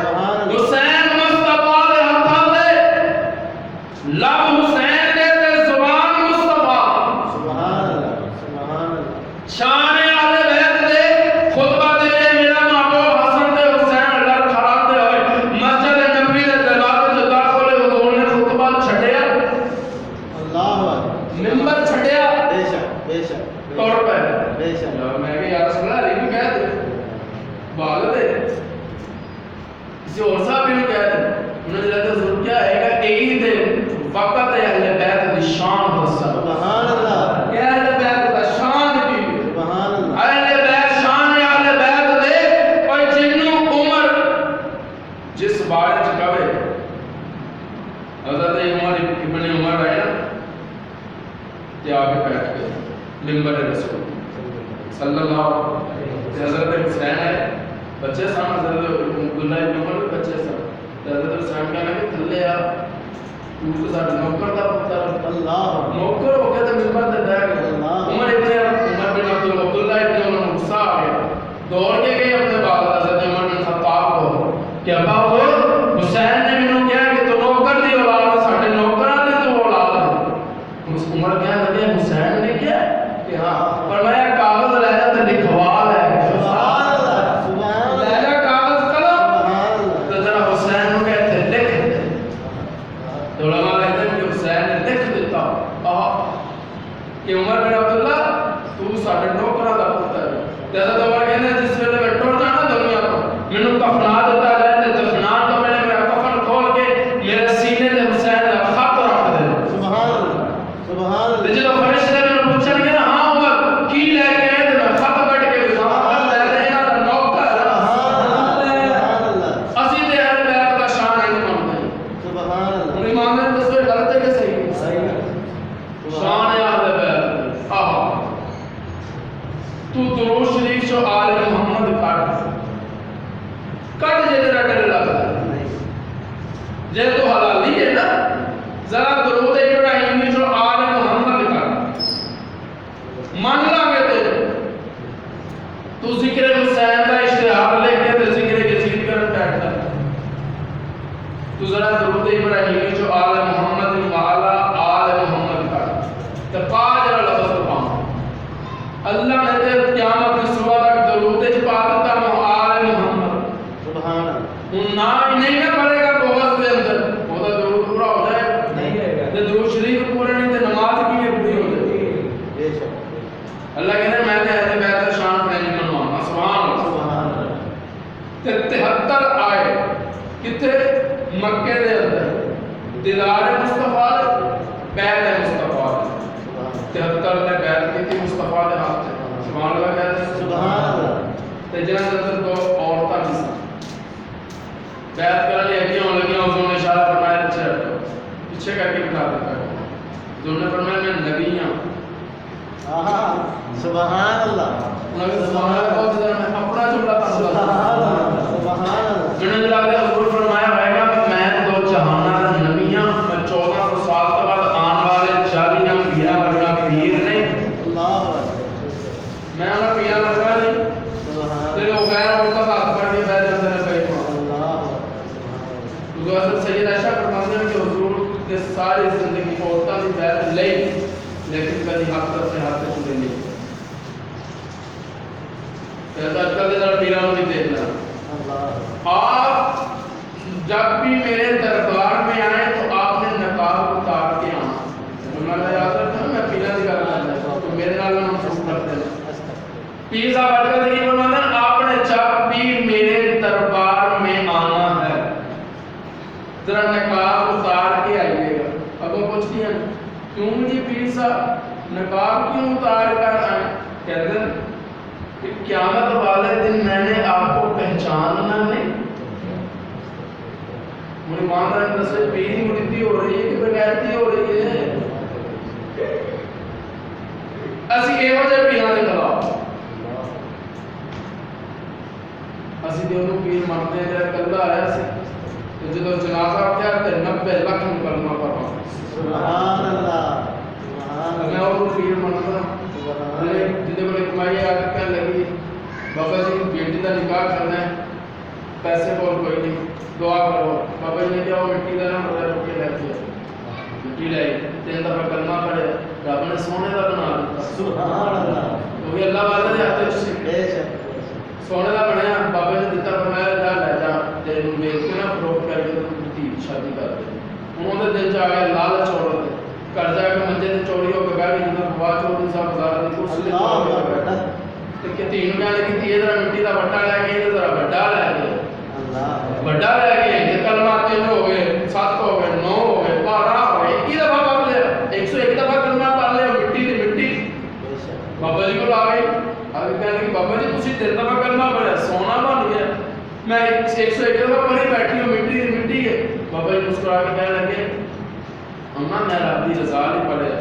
سبحان اللہ حسین مصطفیٰ دے ہتھاں دے لب حسین دے تے زبان مصطفیٰ، سبحان اللہ سبحان اللہ شان اہل بیت دے خطبہ دے میرا محبوب حسن تے حسین لڑ کھڑاتے ہوئے مسجد نبوی دے دروازے جو داخل حضور نے خطبہ چھڈیا، اللہ اکبر منبر چھڈیا بے شک بے شک توڑ پہ بے شک میں کہ یا رسول اللہ علی کہہ دے بھاگ دے کسی اور صاحب بھی کہہ دے انہوں نے جلد ضرور کیا ہے کہ ایک دے وقت اہل بیت دی شان دسا، سبحان اللہ کہ اہل بیت دا شان کی سبحان اللہ اہل بیت شان اہل بیت دے کوئی جنوں عمر جس بارے چ کہے حضرت عمر ابن عمر آئے نا تے آ کے بیٹھ گئے منبر رسول صلی اللہ علیہ وسلم۔ حضرت حسین آئے بچے سن، حضرت عبداللہ ابن عمر بھی بچے سن، حضرت حسین کہنے کہ تھلے آ تو سارے نوکر دا پتر اللہ نوکر ہو گیا تو منبر تے بیٹھ گئے۔ اللہ عمر بن عبداللہ ابن عمر غصہ آ گیا، دوڑ کے گئے اپنے والد حضرت عمر بن خطاب کو کہ ابا حضور حسین نے مینوں کہا کہ تو نوکر دی اولاد ساڈے نوکراں دی تو اولاد ہے۔ عمر کہنے لگے حسین نے کیا کہ ہاں، فرمایا کاغذ لے جا تے لکھوا لے سبحان اللہ سبحان اللہ لے جا کاغذ قلم سبحان اللہ تو ذرا حسین کو کہتے لکھ دے، تو علماء کہتے ہیں کہ حسین نے لکھ دیتا کہ عمر بن عبداللہ تو ساڈے نوکراں دا پتر ہے۔ حضرت عمر کہنے جس ویلے میں ٹر جانا دنیا تو مینوں کفنا دیتا جائے تے دفنان تو پہلے میرا کفن کھول کے اور ایمان نے دسو یہ غلط ہے کہ صحیح ہے؟ صحیح ہے شان اہل بیت آہا تو درود شریف جو آل محمد کٹ جے تیرا ڈر لگتا ہے نہیں جے تو حلالی ہے نا ذرا درود ابراہیمی جو آل محمد کٹ مان لگے تے تو ذکر حسین کا اشتہار لے کے تے ذکر یزید کا بیٹھتا تو ذرا درود ابراہیمی جو آل محمد وعلا آل محمد کٹ تے پا جرا لفظ پاؤں اللہ نے تے قیامت کی صبح تک درود چ پا دیتا وہ آل محمد سبحان اللہ ہن نہ نہیں نہ پڑے گا بغض دے اندر وہ تو درود پورا ہو جائے نہیں رہے گا تے درود شریف پورا نہیں تے نماز کی بھی پوری ہو جائے بے شک اللہ کہتے ہیں میں تے اہل بیت شان فرینڈ منوانا سبحان اللہ سبحان اللہ تے 73 آئے کتے مکے دے اندر دلال مصطفی بیت مصطفی 73 نے بیعت کی تھی مصطفیٰ دے ہاتھ سے سبحان اللہ کہتے ہیں سبحان اللہ تے جنہاں دے اندر دو عورتاں بھی سن بیعت کرنے لگی ہوں لگی ہوں انہوں نے اشارہ فرمایا پیچھے ہٹو پیچھے کر کے بٹھا دیتا ہے انہوں نے فرمایا میں نبی ہوں آہا سبحان اللہ انہوں نے سبحان اللہ بہت ذرا میں اپنا جملہ سبحان تھا اللہ سبحان اللہ جنہوں نے جلال حضور فرمایا ہوئے گا کہ میں دو جہانہ دا نبی ہوں میں 1400 سال کے بعد آن والے 40 انبیاء ورگا پیر نہیں اللہ میں انہاں پیاں لگا نہیں سبحان تے لوگ غیر عورتوں کا ہاتھ پڑھ کے بیٹھ جاتے ہیں کئی بار اللہ حضور حضرت سید عائشہ فرماتے ہیں کہ حضور نے ساری زندگی عورتوں کی بیعت لی لیکن کبھی حق سے ہاتھ سے چھوڑے نہیں کہتا آج کل ذرا پیروں بھی دیکھنا اللہ آپ جب بھی میرے دربار میں آئے تو آپ نے نقاب اتار کے آنا میں یاد رکھتا ہوں میں پیرا دی کر رہا تو میرے نال ہم سب کرتے ہیں پیر صاحب آج کل دیکھیں فرماتے ہیں آپ نے جب بھی میرے دربار میں آنا ہے ذرا نقاب اتار کے آئیے گا اب وہ پوچھتی ہیں کیوں جی پیر صاحب نقاب کیوں اتار کر آئے کہتے ہیں کہ قیامت والے دن میں نے آپ کو پہچاننا نہیں مجھے مان رہا ہے دسے پیری مڑتی ہو رہی ہے کہ بغیرتی ہو رہی ہے اسی ایہو جے پیراں دے خلاف اسی تے انہوں پیر منتے ہیں جب کلہ آیا سی تو جدو جنازہ اٹھیا تے 90 لاکھ کلمہ پڑھا سبحان اللہ سبحان میں اللہ اور پیر منتا جدے کو کمائی آ کے کہنے لگی بابا جی بیٹی کا نکاح کرنا ہے پیسے کو کوئی نہیں دعا کرو بابا جی نے کہا وہ مٹی کا نام بتا روک کے رہتی ہے مٹی لے 3 دفعہ کلمہ پڑھے رب نے سونے کا بنا دیتا سبحان اللہ وہ بھی اللہ والے نے ہاتھ سے بے شک سونے کا بنیا بابا نے دیتا فرمایا جا لے جا تیرے کو بیچ کے نا فروخت کر کے تو شادی کر دے انہوں نے دل چ آ گیا لالچ چھوڑ دے گھر جا کے منجے تے چوری ہو کے بیٹھ گئی جب ہوا چوری صاحب بازار دی کرسی تے چوری ہو کے بیٹھا کہ تین کہنے لگی تھی ذرا مٹی کا بٹا لے کے ذرا بڑا لے کے اللہ بڑا لے کے یہ کلمہ 3 ہو گئے 7 ہو گئے 9 ہو گئے 12 ہو گئے ایک دفعہ پڑھ لیا 101 دفعہ کلمہ پڑھ لیا مٹی دی مٹی بے شک بابا جی کو آ گئی آگے کہنے لگی بابا جی تسی 3 دفعہ کلمہ پڑھیا سونا بن گیا میں 101 دفعہ پڑھی بیٹھی ہوں مٹی دی مٹی ہے بابا جی مسکرا کے کہنے لگے اماں میں رب دی رضا نہیں پڑھیا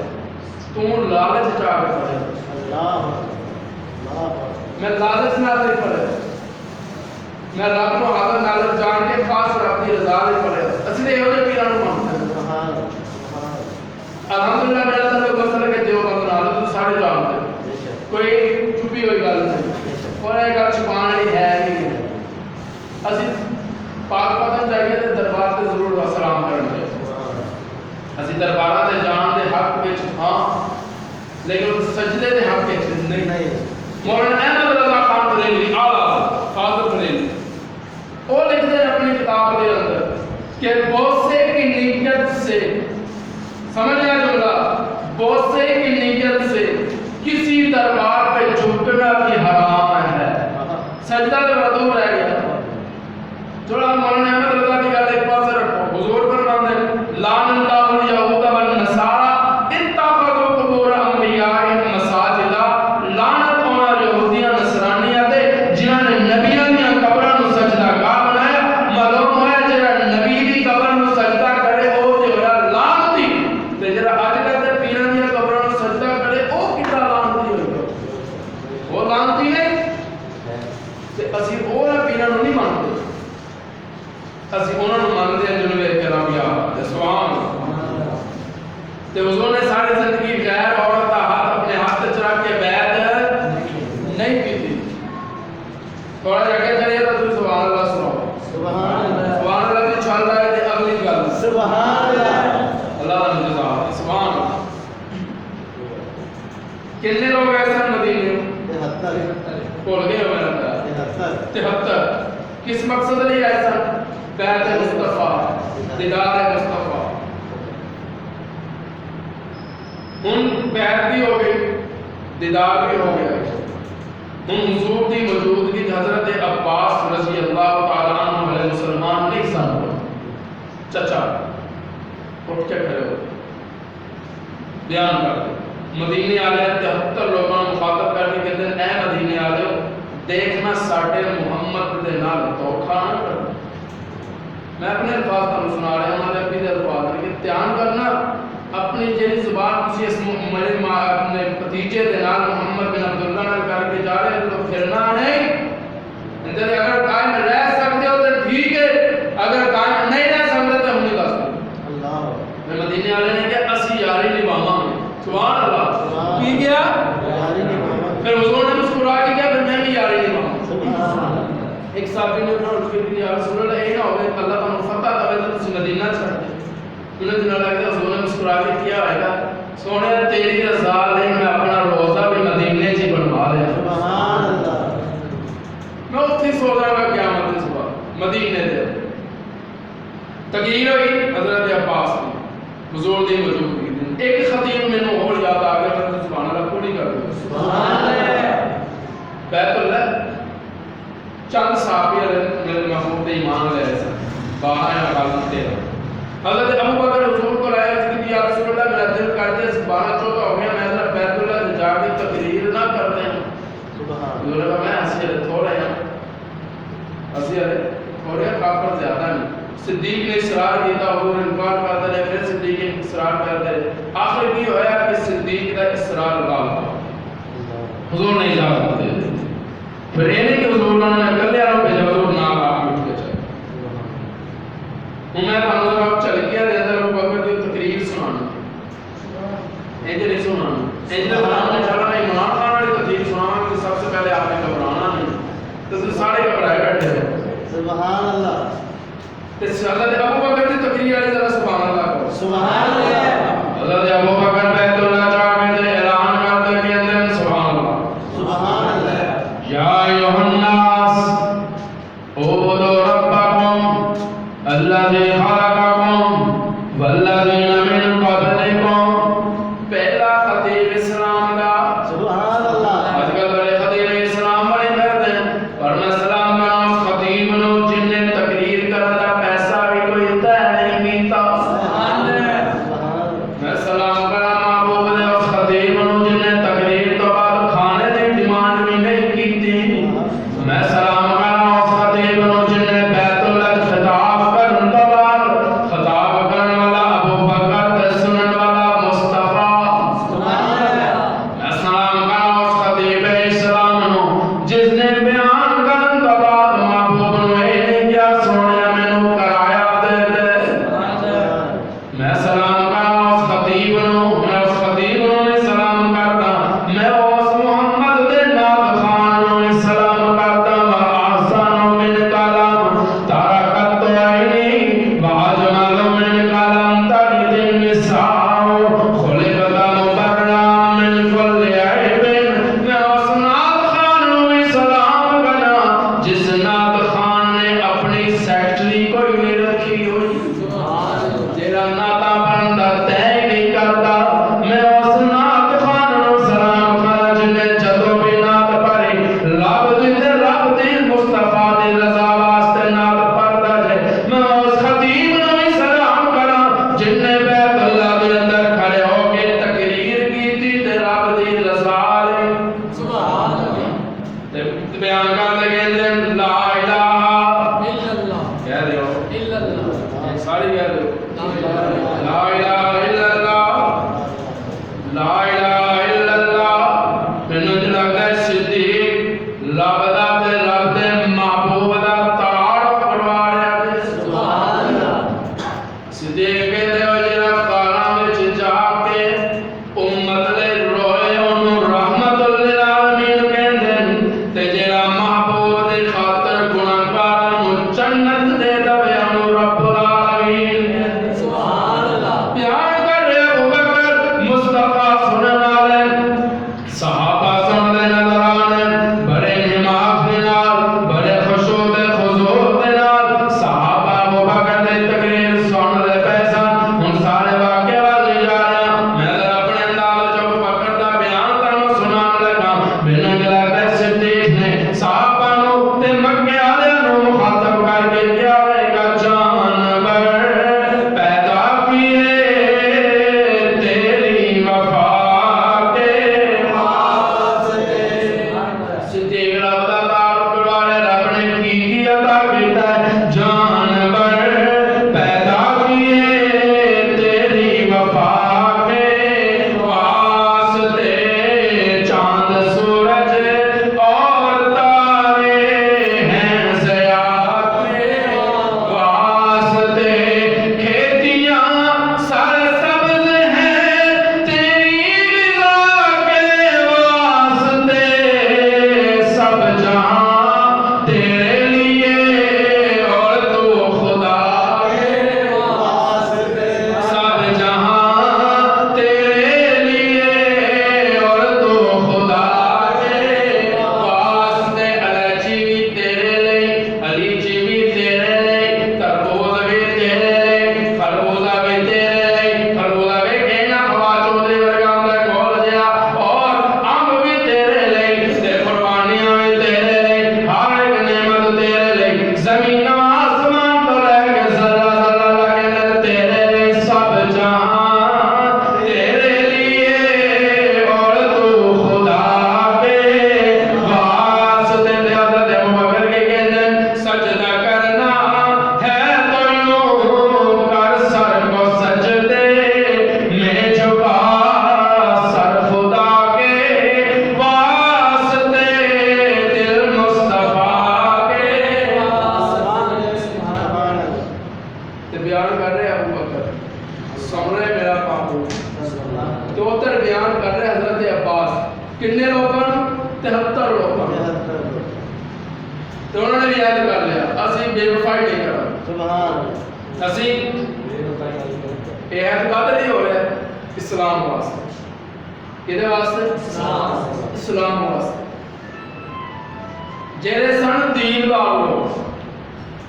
تو لالچ چاہ کے پڑھے اللہ میں لالچ نہ نہیں پڑھے میں رب کو حاضر نالچ جان کے خاص رب دی رضا نہیں پڑھے اسی نے یہ پیراں نوں مانتے ہیں سبحان الحمدللہ میرا تو مسئلہ کہ جو بند نال تو سارے جانتے ہیں بے شک کوئی چھپی ہوئی گل نہیں اور یہ گل چھپان والی ہے نہیں اسی پاک پتن چاہیے تے دربار تے ضرور سلام کرنا چاہیے اسی درباراں تے جان دے حق وچ ہاں لیکن سجدے دے حق وچ نہیں مولانا احمد رضا خان بریلوی اعلی قادر بریلوی وہ لکھتے ہیں اپنی کتاب کے اندر کہ بوسے کی نیت سے سمجھ لیا جملہ بوسے کی نیت سے کسی دربار پہ جھکنا بھی حرام ہے سجدہ تو مردوب رہ گیا تھوڑا مولانا احمد رضا کی گل ایک پاس رکھو حضور فرماتے ہیں لعن اللہ الیہود والنصارى اتخذوا قبور انبیاء مساجد لعنت ہونا یہودیاں نصرانیاں تے جنہاں نے نبیاں دی قبراں نو سجدہ گاہ بنایا معلوم ہے جڑا نبی دی قبر نو سجدہ کرے او تے اسی انہوں نے مانتے ہیں جنوب کے رب یا سبحان تے حضور نے ساری زندگی غیر عورت کا ہاتھ اپنے ہاتھ چرا کے بیعت نہیں کی تھی. تھوڑا جا کے چلیے تو سبحان اللہ سنو. سبحان اللہ. سبحان اللہ کی چھال رہا ہے اگلی گل سبحان اللہ. اللہ کا نظام سبحان اللہ. کتنے لوگ ایسے ہیں مدینے میں 73 بول گئے ہو میرا خیال 73 کس مقصد لیے ایسا بیعت مصطفیٰ دیدار مصطفیٰ. ان بیعت بھی ہو گئی دیدار بھی ہو گیا. ان حضور کی موجودگی حضرت عباس رضی اللہ تعالیٰ عنہ علیہ مسلمان نہیں سن. چچا اٹھ کے کھڑے ہو بیان کر دے. مدینے والے 73 لوگوں کو مخاطب کر کے کہتے ہیں اے مدینے والے دیکھنا ساڈے محمد دے نال دھوکھا نہ کرنا. میں اپنے الفاظ کو سنا رہا ہوں اپنے اپنے الفاظ کے دھیان کرنا. اپنی جیلی زبان کسی اس میرے اپنے بھتیجے دے نال محمد بن عبداللہ نال کر کے جا رہے تو پھرنا نہیں. اندر اگر قائم رہ سکتے ہو تو ٹھیک ہے اگر قائم نہیں رہ سکتے تو ہم نہیں دس سکتے. اللہ میں مدینے والے نے کہا اسی یاری نبھاواں گے. سبحان اللہ. کی کیا پھر حضور نے مسکرا کے کیا پھر میں بھی یاری نبھاواں. سبحان اللہ. ایک صحابی نے اٹھا کے کہا یا رسول اللہ یہ نہ ہوے اللہ کا فتح کرے تو تسی مدینہ چھڑ دے. انہوں نے لگا حضور نے مسکرا کے کیا ہوئے گا سونے تیری رضا نہیں میں اپنا روزہ بھی مدینے سے بنوا لیا. سبحان اللہ. میں اتنی سوچ رہا ہوں قیامت کے صبح مدینے دے تغیر ہوئی حضرت عباس کی حضور دی موجودگی. ایک خطیب میں نے اور یاد آ گیا میں سبحان اللہ پوری کر دوں. سبحان اللہ. بیت اللہ چند صحابی میرے محبوب دے ایمان لے رہے سن 12 یا 13. حضرت ابو بکر حضور کو لایا اس کی یا رسول اللہ میرا دل کرتے 12-14 ہو گیا میں ذرا بیت اللہ جا کے تقریر نہ کرتے ہیں. سبحان حضور نے میں ہنسی تھوڑے ہیں ہنسی تھوڑے کافر زیادہ نہیں. صدیق نے اصرار کیا حضور انکار کرتے رہے پھر صدیق نے اصرار کرتے رہے آخر کی ہویا کہ صدیق کا اصرار غالب ہوا. حضور نے اجازت دے دی. پھر یہ نہیں کہ حضور نے کر لیا رو بھیجا حضور نہ آپ اٹھ کے چلے. میں تو چل گیا دے اندر ابو بکر کی تقریر سنانا ایجے نہیں سنانا ایجے سنانا نے چلا نہیں عمران خان والی تقریر سنانا کہ سب سے پہلے آپ نے گھبرانا نہیں تو سارے گھبرائے بیٹھے ہیں. سبحان اللہ. حضرت ابو بکر کی تقریر والی ذرا سبحان اللہ کرو. سبحان اللہ. حضرت ابو بکر بیت اللہ جا کے اعلان کرتے کہ اندر سبحان اللہ. سبحان اللہ. یا ایھا الناس اعبدوا ربکم الذی خلقکم والذین من قبلکم. پہلا خطیب اسلام کا سبحان اللہ. آج کل بڑے خطیب اسلام والے کہتے ہیں پر میں سلام کرنا اس خطیب نو جن نے تقریر کرنا پیسہ بھی کوئی طے نہیں کیتا. سبحان اللہ. میں سلام کرنا محبوب دے اس خطیب نو جن نے تقریر تو بعد کھانے دی ڈیمانڈ بھی نہیں کیتی. میں سلام کرنا اس خطیب نو جن نے بیت اللہ خطاب کرن تو بعد خطاب کرن والا ابو بکر تے سنن والا مصطفیٰ. سبحان اللہ. میں سلام کرنا اس خطیب اسلام نو جس نے بیان کرن تو بعد محبوب نو اے نہیں کیا سونے مینوں کرایا دے دے. میں سلام کرنا اس خطیب نو میں اس خطیب نو نے سلام کرتا میں اس محمد دے نال خان نو نے سلام کرتا احسن من کلام ترکت عینی واجمل من کلام ترد النساء خلقت مبرا من کل عیب. میں اس نال خان نو بھی سلام کرنا جس نال خان نے اپنی سیکٹری کوئی نہیں رکھی ہوئی جیڑا ناتا بندہ طے نہیں کرتا. میں اس نات خان نو سلام کرنا جن نے جدو بھی نات پڑھی رب دی مصطفیٰ دی رضا واسطے نات پڑھتا ہے. میں اس خطیب نو بھی سلام کرنا جن نے بیت اللہ دے اندر کھڑے ہو کے تقریر کی تھی تے رب دی رضا لئی. سبحان اللہ. تے بیان کرتے کہندے لا الہ الا اللہ. کہہ دیو الا اللہ. ساری کہہ دیو لا لا الہ الا اللہ لا الہ الا اللہ. مینوں جو لگدا ہے صدیق رب دا تے رب دے محبوب دا تعارف کروا رہا ہے. سبحان سن رہے میرا پاپو تو ادھر بیان کر رہے حضرت عباس کنے لوگوں 73 لوگوں تو انہوں نے بھی یاد کر لیا اسی بے وفائی نہیں کرا سبحان اسی یہ اعتقاد نہیں ہو رہا ہے اسلام واسطے کدے واسطے اسلام واسطے جڑے سن دین دار لوگ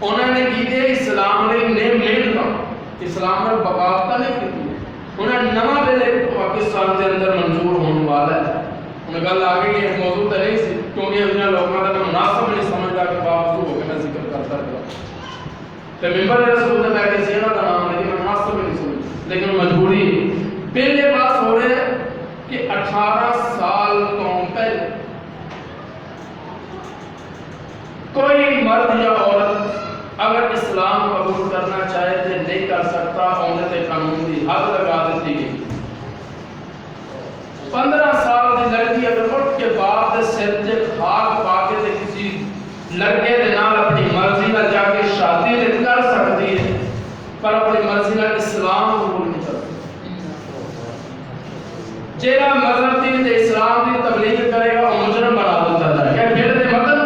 انہوں نے کیتے اسلام نے محنت اسلام میں بغاوت نہیں کی انہوں نے نواں ویلے پاکستان کے اندر منظور ہونے والا ہے انہیں گل آ گئی کہ موضوع تو نہیں سی کیونکہ انہیں لوگوں کا مناسب نہیں سمجھتا کہ باوجود ہو کے میں ذکر کرتا رہا تو ممبر رسول نے بیٹھے سی انہوں کا نام لیکن مناسب نہیں سمجھ لیکن مجبوری پہلے بات ہو رہے ہیں کہ 18 سال تو پہلے کوئی مرد یا عورت اگر اسلام قبول کرنا چاہے تو نہیں کر سکتا ہونے تے قانون دی حد لگا دیتی گئی 15 سال دی لڑکی اگر اٹھ کے باپ دے سر تے خاک پا کے تے کسی لڑکے دے نال اپنی مرضی نال جا کے شادی نہیں کر سکتی ہے پر اپنی مرضی نال اسلام قبول نہیں کر سکتی جیڑا مذہب دی تے اسلام دی تبلیغ کرے گا وہ مجرم بنا دیتا ہے کہ پھر دے مطلب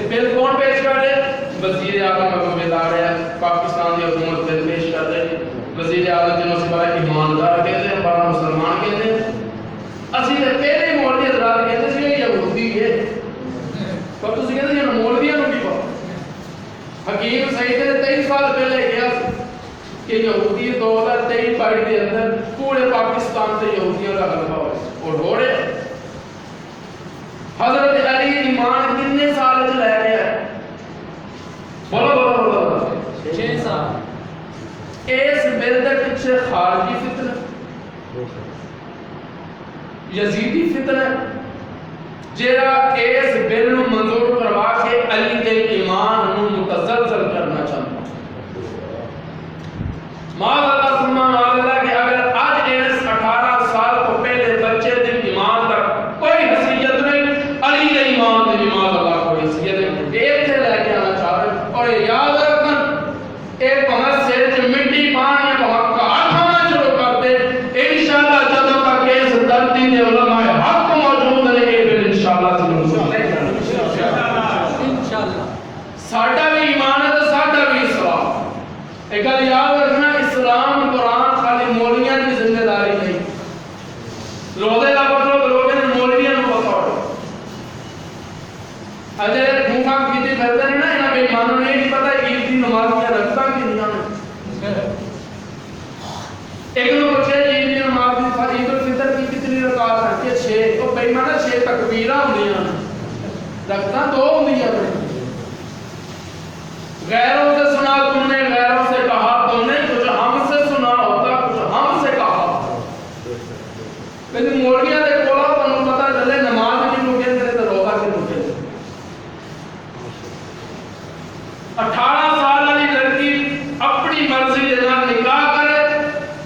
بل کون پیش کر رہے وزیر اعظم محمد آریا پاکستان کی حکومت بل پیش کر رہے وزیر اعظم جنہوں سے بڑا ایماندار کہتے ہیں بڑا مسلمان کہتے ہیں اسی نے پہلے مولوی حضرات کہتے ہیں یہ یہودی ہے پر تسی کہتے ہیں مولویاں نوں کی پتہ حکیم سعید نے 23 سال پہلے کہا کہ یہودی 2023 کے اندر پورے پاکستان سے یہودیوں کا غلبہ ہوا اور ہو رہے حضرت علی ایمان کتنے سال سے لے گیا ہے بولو 6 سال اس بل دے پیچھے خارجی فتنہ یزیدی فتنہ جیڑا اس بل نو منظور کروا کے علی دے ایمان نو متزلزل کرنا چاہتا ماذ اللہ سبحانہ وتعالی کہ اگر آج اس 18 سال کو پہلے بچے دے ایمان تک کوئی حیثیت نہیں علی دے ایمان دے ایمان اللہ کو حیثیت ہے ایک سے لے کے آنا چاہ رہے اور یاد رکھن ایک بہت سے مٹی پانی بہت کا آٹھانا شروع کرتے انشاءاللہ جدوں کا کیس دردی دے علماء حق موجود ہے یہ بل انشاءاللہ سے منظور نہیں کرنا انشاءاللہ ساڈا بھی ایمان ہے تو ساڈا بھی اسلام ایک گل یاد رکھنا اسلام قرآن خالی مولویاں کی ذمہ داری نہیں روزے کا مطلب لوگوں نے مولویاں کو بتاؤ اجے بھوکا کیتی پھرتے ہیں نا انہاں بے ایمانوں نے نہیں پتہ عید کی نماز کیا رکھتا کہ نہیں آنے ایک لوگ پوچھے عید کی نماز کی عید الفطر کی کتنی رکعت ہے کہ 6 تو بے ایمانہ 6 تکبیراں ہوندیاں رکھتا 2 ہوندیاں غیروں سے سنا تم نے غیروں سے کہا تم نے کچھ ہم سے سنا ہوتا کچھ ہم سے کہا لیکن مولویاں دے کولا تانوں پتہ چلے نماز کینوں کہندے تے روزہ کینوں کہندے 18 سال والی لڑکی اپنی مرضی کے نال نکاح کرے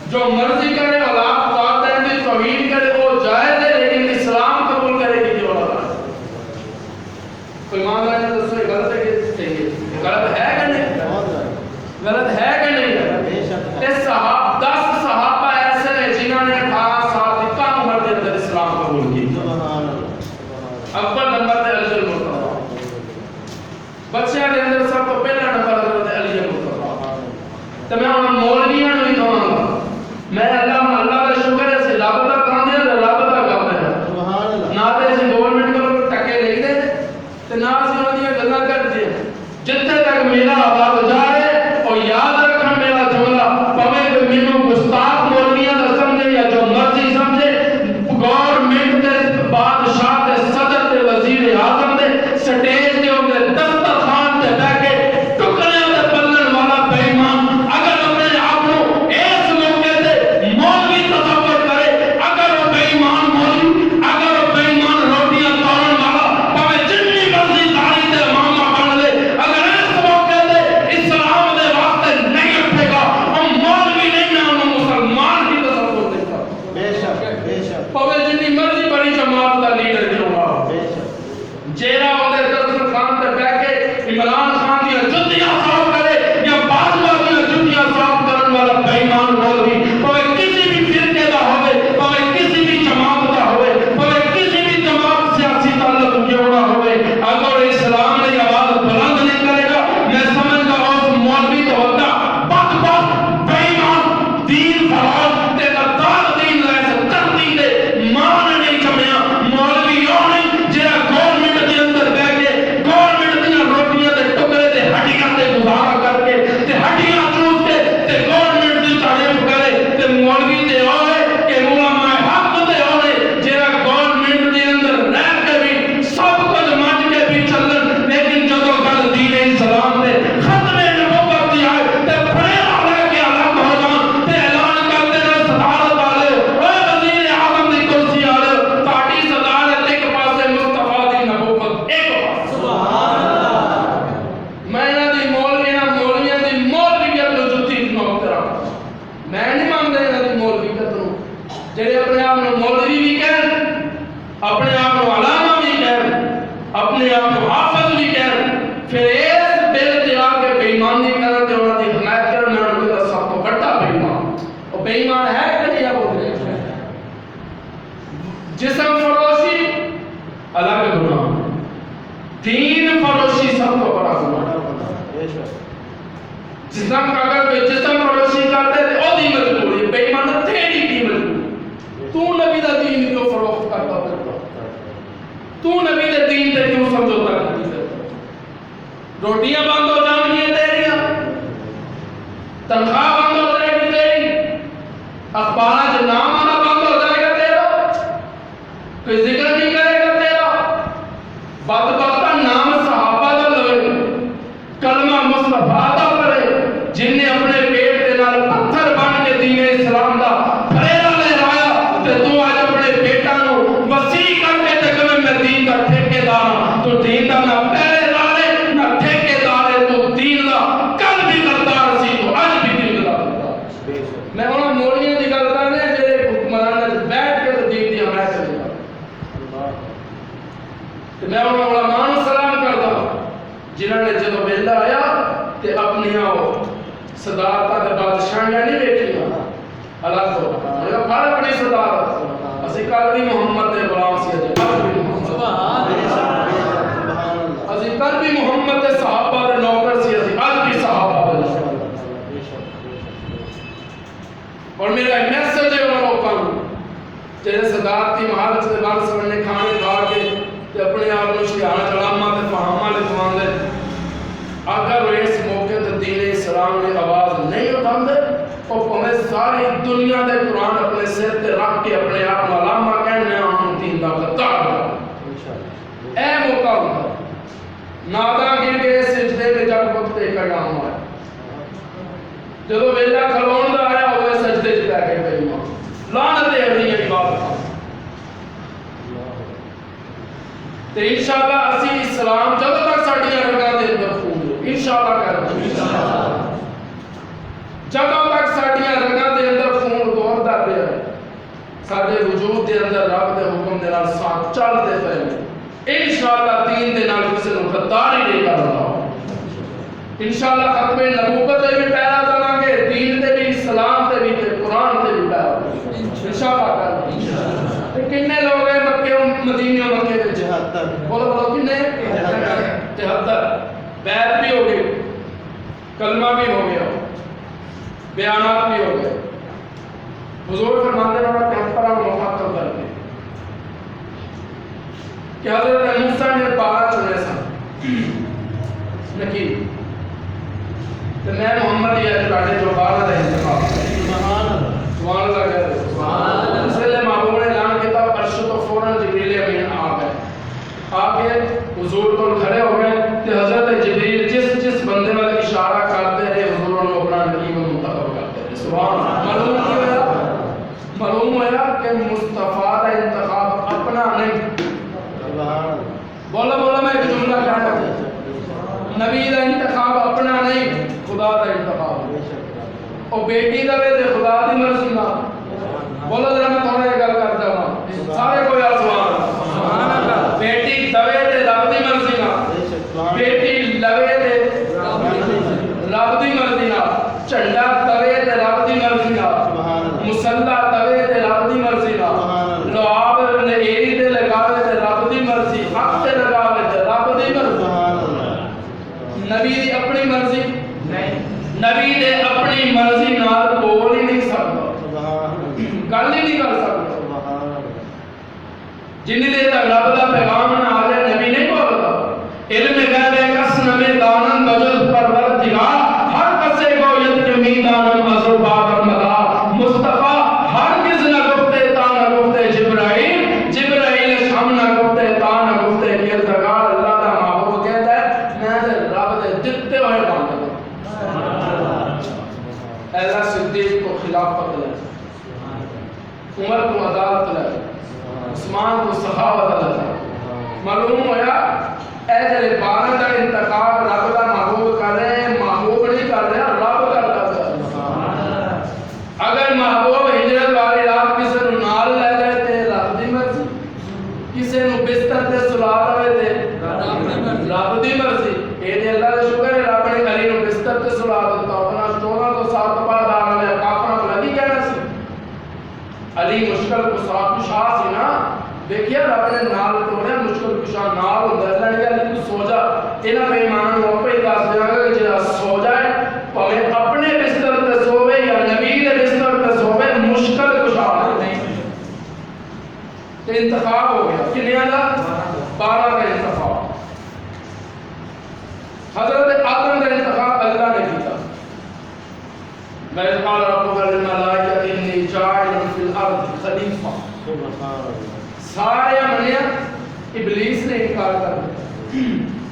جو مرضی کرے اولاد والدین کی توہین کرے وہ جائز ہے لیکن اسلام قبول کرے گی جو اولاد کوئی مان رہا ہے تو غلط ہے کہ غلط ہے کہ نہیں غلط ہے کہ نہیں اس صحابہ 10 صحابہ ایسے ہیں جنہوں نے 18 سال کی کم عمر کے اندر اسلام قبول کی اول نمبر تے علی المرتضی بچیاں دے اندر سب تو پہلا نمبر حضرت علی المرتضی تو میں مولویاں نوں ہی کہاں گا میں اللہ کا شکر ہے سے رابطہ کردے ہیں رابطہ کرتے ہیں سبحان اللہ نہ تے اس گورنمنٹ کو ٹکے لے دے تے نہ اس انہاں دی گلاں کرتے ہیں جتنے تک میرا آواز جا رہے اور یاد رکھنا میرا جملہ پویں کہ مینوں گستاخ مولویاں دا سمجھے یا جو مرضی سمجھے گورنمنٹ دے بادشاہ دے صدر دے وزیر اعظم دے سٹیج دے اوپر دسترخوان تے بیٹھ کے ٹکڑیاں دے پلن والا بے ایمان اگر اپنے آپ کو اس موقع تے مولوی تصور کرے اگر وہ بے ایمان مولوی اگر وہ بے ایمان روٹیاں توڑن والا پویں جتنی مرضی داڑھی تے ماما بن لے اگر اس موقع تے اسلام دے واسطے نہیں اٹھے گا ہم مولوی نہیں نہ ہم مسلمان ہی تصور دیتا بے شک پویں جتنی مرضی بڑی جماعت دا لیڈر کیوں ہو جیرا اودے دسترخوان تے بیٹھ کے عمران خان دی جُتیاں صاف کرے یا باجوہ دی جُتیاں صاف کرن والا جڑے اپنے آپ کو مولوی بھی کہن، اپنے آپ کو علامہ بھی کہن، اپنے آپ کو حافظ بھی کہن، پھر اس دل تے آ کے بے ایمانی کرن تے انہاں دی حمایت کرن، میں انہاں دا سب تو بڑا بے ایمان او بے ایمان ہے کہ نہیں ابو بکر؟ جسم فروشی الگ گناہ، دین فروشی سب کو بڑا گناہ۔ جسم کا اگر کوئی جسم فروشی کرتے تو او دی مجبوری، بے ایمان تیری کی مجبوری۔ تو نبی دا دین کیوں فروخت کرتا پھرتا؟ تو نبی دے دین تے کیوں سمجھوتا کرتی پھرتا؟ روٹیاں بند ہو جان گی تیریاں، تنخواہ بند ہو جائے گی تیری، اخبارات جو نام آنا بند ہو جائے گا تیرا، کوئی ذکر نہیں کرے گا تیرا، بدبختہ نام صحابہ دا لوے، کلمہ مصطفیٰ دا پڑے، جن نے اپنے پیٹ دے نال پتھر بن کے دین اسلام دا پھریرا لہرایا، تے تو آج اپنے بیٹا نو وسیع کر کے تے کہے میں دین دا ٹھیکیدار ہاں، تو دین دا نہ پہرے دار ہے نہ ٹھیکیدار ہے، تو دین دا کل بھی کرتا رسی تو آج بھی دین دا کرتا۔ میں انہاں مولیاں دی گل کر رہے جڑے حکمران بیٹھ کے تو دین دی حمایت کرے گا، تے میں انہاں علماء نو سلام کردا جنہاں نے جدوں ویلا آیا تے اپنی صدارت تے بادشاہیاں نہیں دیکھیاں، الگ ہو گیا پڑھ اپنی صدارت، اسی کل بھی محمد دے غلام سی، کل بھی محمد، اسی کل بھی محمد دے صحابہ دے نوکر سی، اسی کل بھی صحابہ دے نوکر۔ اور میرا میسج ہے انہاں لوکاں نوں جڑے صدارتی محل تے بن سمجھنے کھانے کھا کے تے اپنے آپ نوں شیعہ علامہ تے فہامہ لکھواندے، اگر وہ اس موقع تے دین اسلام نے آواز نہیں اٹھاندے اور پویں ساری دنیا دے قرآن اپنے سر تے رکھ کے اپنے آپ کو علامہ کہنے ہم دین دا قطار اے موقع ہوندا نادا گر کے سجدے میں جب وقت قیام ہوا جدو ویلا کھلون دا آیا ہوئے سجدے چ پے کے پے لعنت ہے یہ بات تے انشاءاللہ اسی اسلام جدوں تک ساڈیاں رگاں دے اندر خون انشاءاللہ کریں جدوں تک ساڈیاں رگاں دے اندر خون دوڑدا پیا ساڈے وجود دے اندر رب دے حکم دے نال ساتھ چلدے پئے انشاءاللہ دین دے نال کسے نوں غداری نہیں کرنا انشاءاللہ ختم نبوت تے بھی پیرا چلاں گے دین تے بھی اسلام تے بھی تے قرآن تے بھی پیرا انشاءاللہ کر کتنے لوگ ہیں مکے مدینہ مکے وچ 73 بولو بولو کتنے 73 بیعت بھی ہو گئی کلمہ بھی ہو گیا بیانات بھی ہو گئے حضور فرماتے ہیں 73 مخاطب کر کے کہ حضرت موسیٰ نے 12 چنے سن نکیل تو میں محمد یہ اجلاٹے جو 12 کا انتخاب سبحان اللہ کہہ رہے سبحان اس لئے محبوب نے اعلان کیا تھا عرش تو فوراً جبریل امین آ گئے آگے حضور کو کھڑے ہو گئے کہ حضرت جبریل جس بندے والے اشارہ کرتے رہے حضور نے اپنا نبی کو منتخب کرتے رہے سبحان معلوم ہوا کہ مصطفیٰ کا انتخاب اپنا نہیں بولا بولا میں ایک جملہ کہنا نبی کا انتخاب اپنا نہیں خدا کا انتخاب اور بیٹی دا دے خدا دی مرضی نہ بولا ذرا میں تھوڑا یہ گل کر جاواں سارے کوئی سبحان اللہ بیٹی دوے تے رب دی مرضی نہ بیٹی لوے تے رب دی مرضی نہ جھنڈا دوے تے رب دی مرضی نہ مصلا دوے تے رب دی مرضی نہ لعاب نے ایری تے لگاوے تے رب دی مرضی حق تے لگاوے تے رب دی مرضی نبی دی اپنی مرضی نہیں نبی نے اپنی مرضی نال بول ہی نہیں سکتا گل ہی نہیں کر سکتا جن دیر تک رب دا پیغام نہ آ جائے نبی نہیں بولتا علم غیب کس نمے دانن بجل پروردگار ہر کسے کو ید کے میدانن ازر باقر مدار مصطفیٰ ہر کس نہ گفتے تا نہ گفتے جبرائیل شام نہ گفتے تا نہ گفتے کردگار اللہ دا محبوب کہتا ہے میں دے رب دے جتے ہوئے باندھا ایسا صدیق کو خلافت لے عمر کو عدالت لے عثمان کو سخاوت لے معلوم ہوا اے جلے 12 کا انتخاب رب کا محبوب کر رہے ہیں محبوب نہیں کر رہے رب کرتا ہے اگر محبوب ہجرت والی رات کسی نے علی مشکل کشا سی نا دیکھیے رب نے نال توڑیا مشکل کشا نال ہوندا ہے اللہ نے علی تو سو جا انہاں بے ایماناں نوں اپے دس دیاں گا کہ جڑا سو جائے بھاویں اپنے بستر تے سوے یا نبی دے بستر تے سوے مشکل کشا نہیں تے انتخاب ہو گیا کنیاں دا 12 کا انتخاب حضرت آدم کا انتخاب اللہ نے کیا وَإِذْ قَالَ رَبُّكَ لِلْمَلَائِكَةِ إِنِّي جَاعِلٌ فِي الْأَرْضِ خَلِيفَةً سارے منیا ابلیس نے انکار کر دیا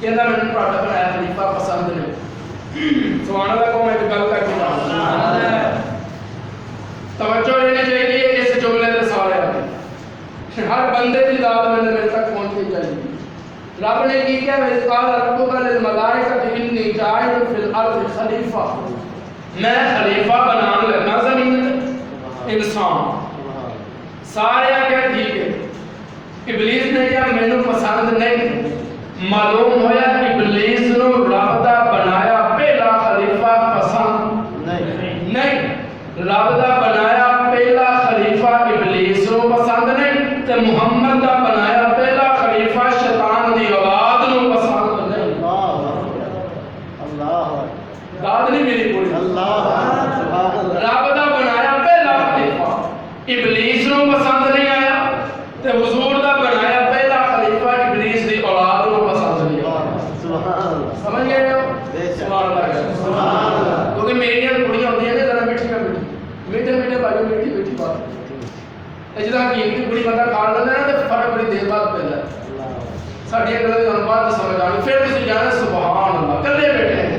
کہندا میں نے تہاڈا بنایا خلیفہ پسند نہیں سبحان اللہ کو میں گل کر کے جاؤں توجہ لینی چاہیے اس جملے تے سارے ہر بندے کی داد میرے تک پہنچنی چاہیے رب نے کی کیا وَإِذْ قَالَ رَبُّكَ لِلْمَلَائِكَةِ إِنِّي جَاعِلٌ فِي الْأَرْضِ خَلِيفَةً میں خلیفہ بنانے لگا زمین میں انسان سارے آگے ٹھیک ہے ابلیس نے کیا مینوں پسند نہیں معلوم ہویا ابلیس نو رب دا بنایا پہلا خلیفہ پسند نہیں رب دا بنایا پہلا خلیفہ ابلیس نو پسند نہیں تے محمد دا بنایا پہلا خلیفہ شیطان دی اولاد نو پسند نہیں داد نہیں میری پوری رب دا بنایا پہلا خلیفہ ابلیس نو پسند نہیں آیا تے حضور دا بنایا پہلا خلیفہ ابلیس دی اولاد نو پسند نہیں آیا سمجھ گئے ہو سبحان اللہ کیونکہ میری کڑیاں ہوندیاں نے ذرا میٹھی میٹھے میٹھے بھائی میٹھی میٹھی بات اے جدا حقیقی کڑی بندہ کھا لیندا ہے تے فرق بڑی دیر بعد پیندا ہے ساڈی گلاں دی انواد سمجھ آنی پھر تسی جانے سبحان اللہ کلے بیٹھے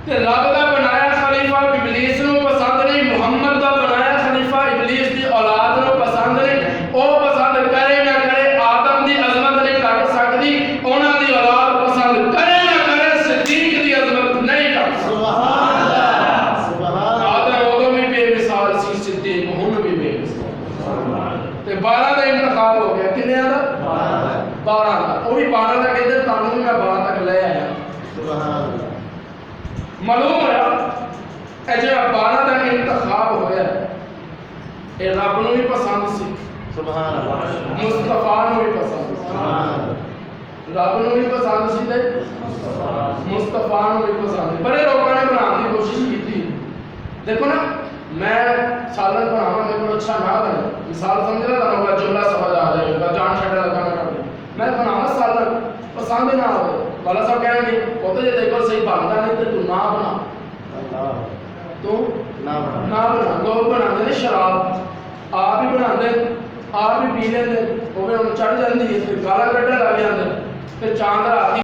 کہ رب دا بنایا خلیفہ ابلیس نو پسند نہیں محمد دا بنایا خلیفہ ابلیس دی اولاد نو پسند نہیں او پسند کرے نہ کرے آدم دی عظمت نہیں کٹ سکتی انہاں دی اولاد پسند کرے نہ کرے صدیق دی عظمت نہیں کٹ سکتی سبحان اللہ سبحان آدم اودوں بھی بے مثال سی صدیق ہن بھی بے مثال تے 12 دا انتخاب ہو گیا کنے دا 12 دا او بھی 12 دا کہندے تانوں میں 12 تک لے آیا سبحان اللہ معلوم ہوا اے جو 12 کا انتخاب ہویا اے رب نو بھی پسند سی سبحان اللہ مصطفیٰ نو بھی پسند سبحان اللہ رب نو بھی پسند سی تے مصطفیٰ نو بھی پسند بڑے لوگوں نے بنانے کی کوشش کی دیکھو نا میں سالن بناواں میرے کو اچھا نہ بنے مثال سمجھ رہا تھا جملہ سمجھ آ جائے گا جان چھڑا لگا میں بناواں سالن پسند نہ ہوئے والا صاحب کہیں گے وہ تو یہ دیکھو صحیح بنتا نہیں تو نہ بنا تو نہ بنا لوگ بنا دے شراب آپ ہی بنا دے آپ ہی پی لیں وہ بھی چڑھ جاتی ہے پھر گالا کٹنے لگ جاتے پھر چاند رات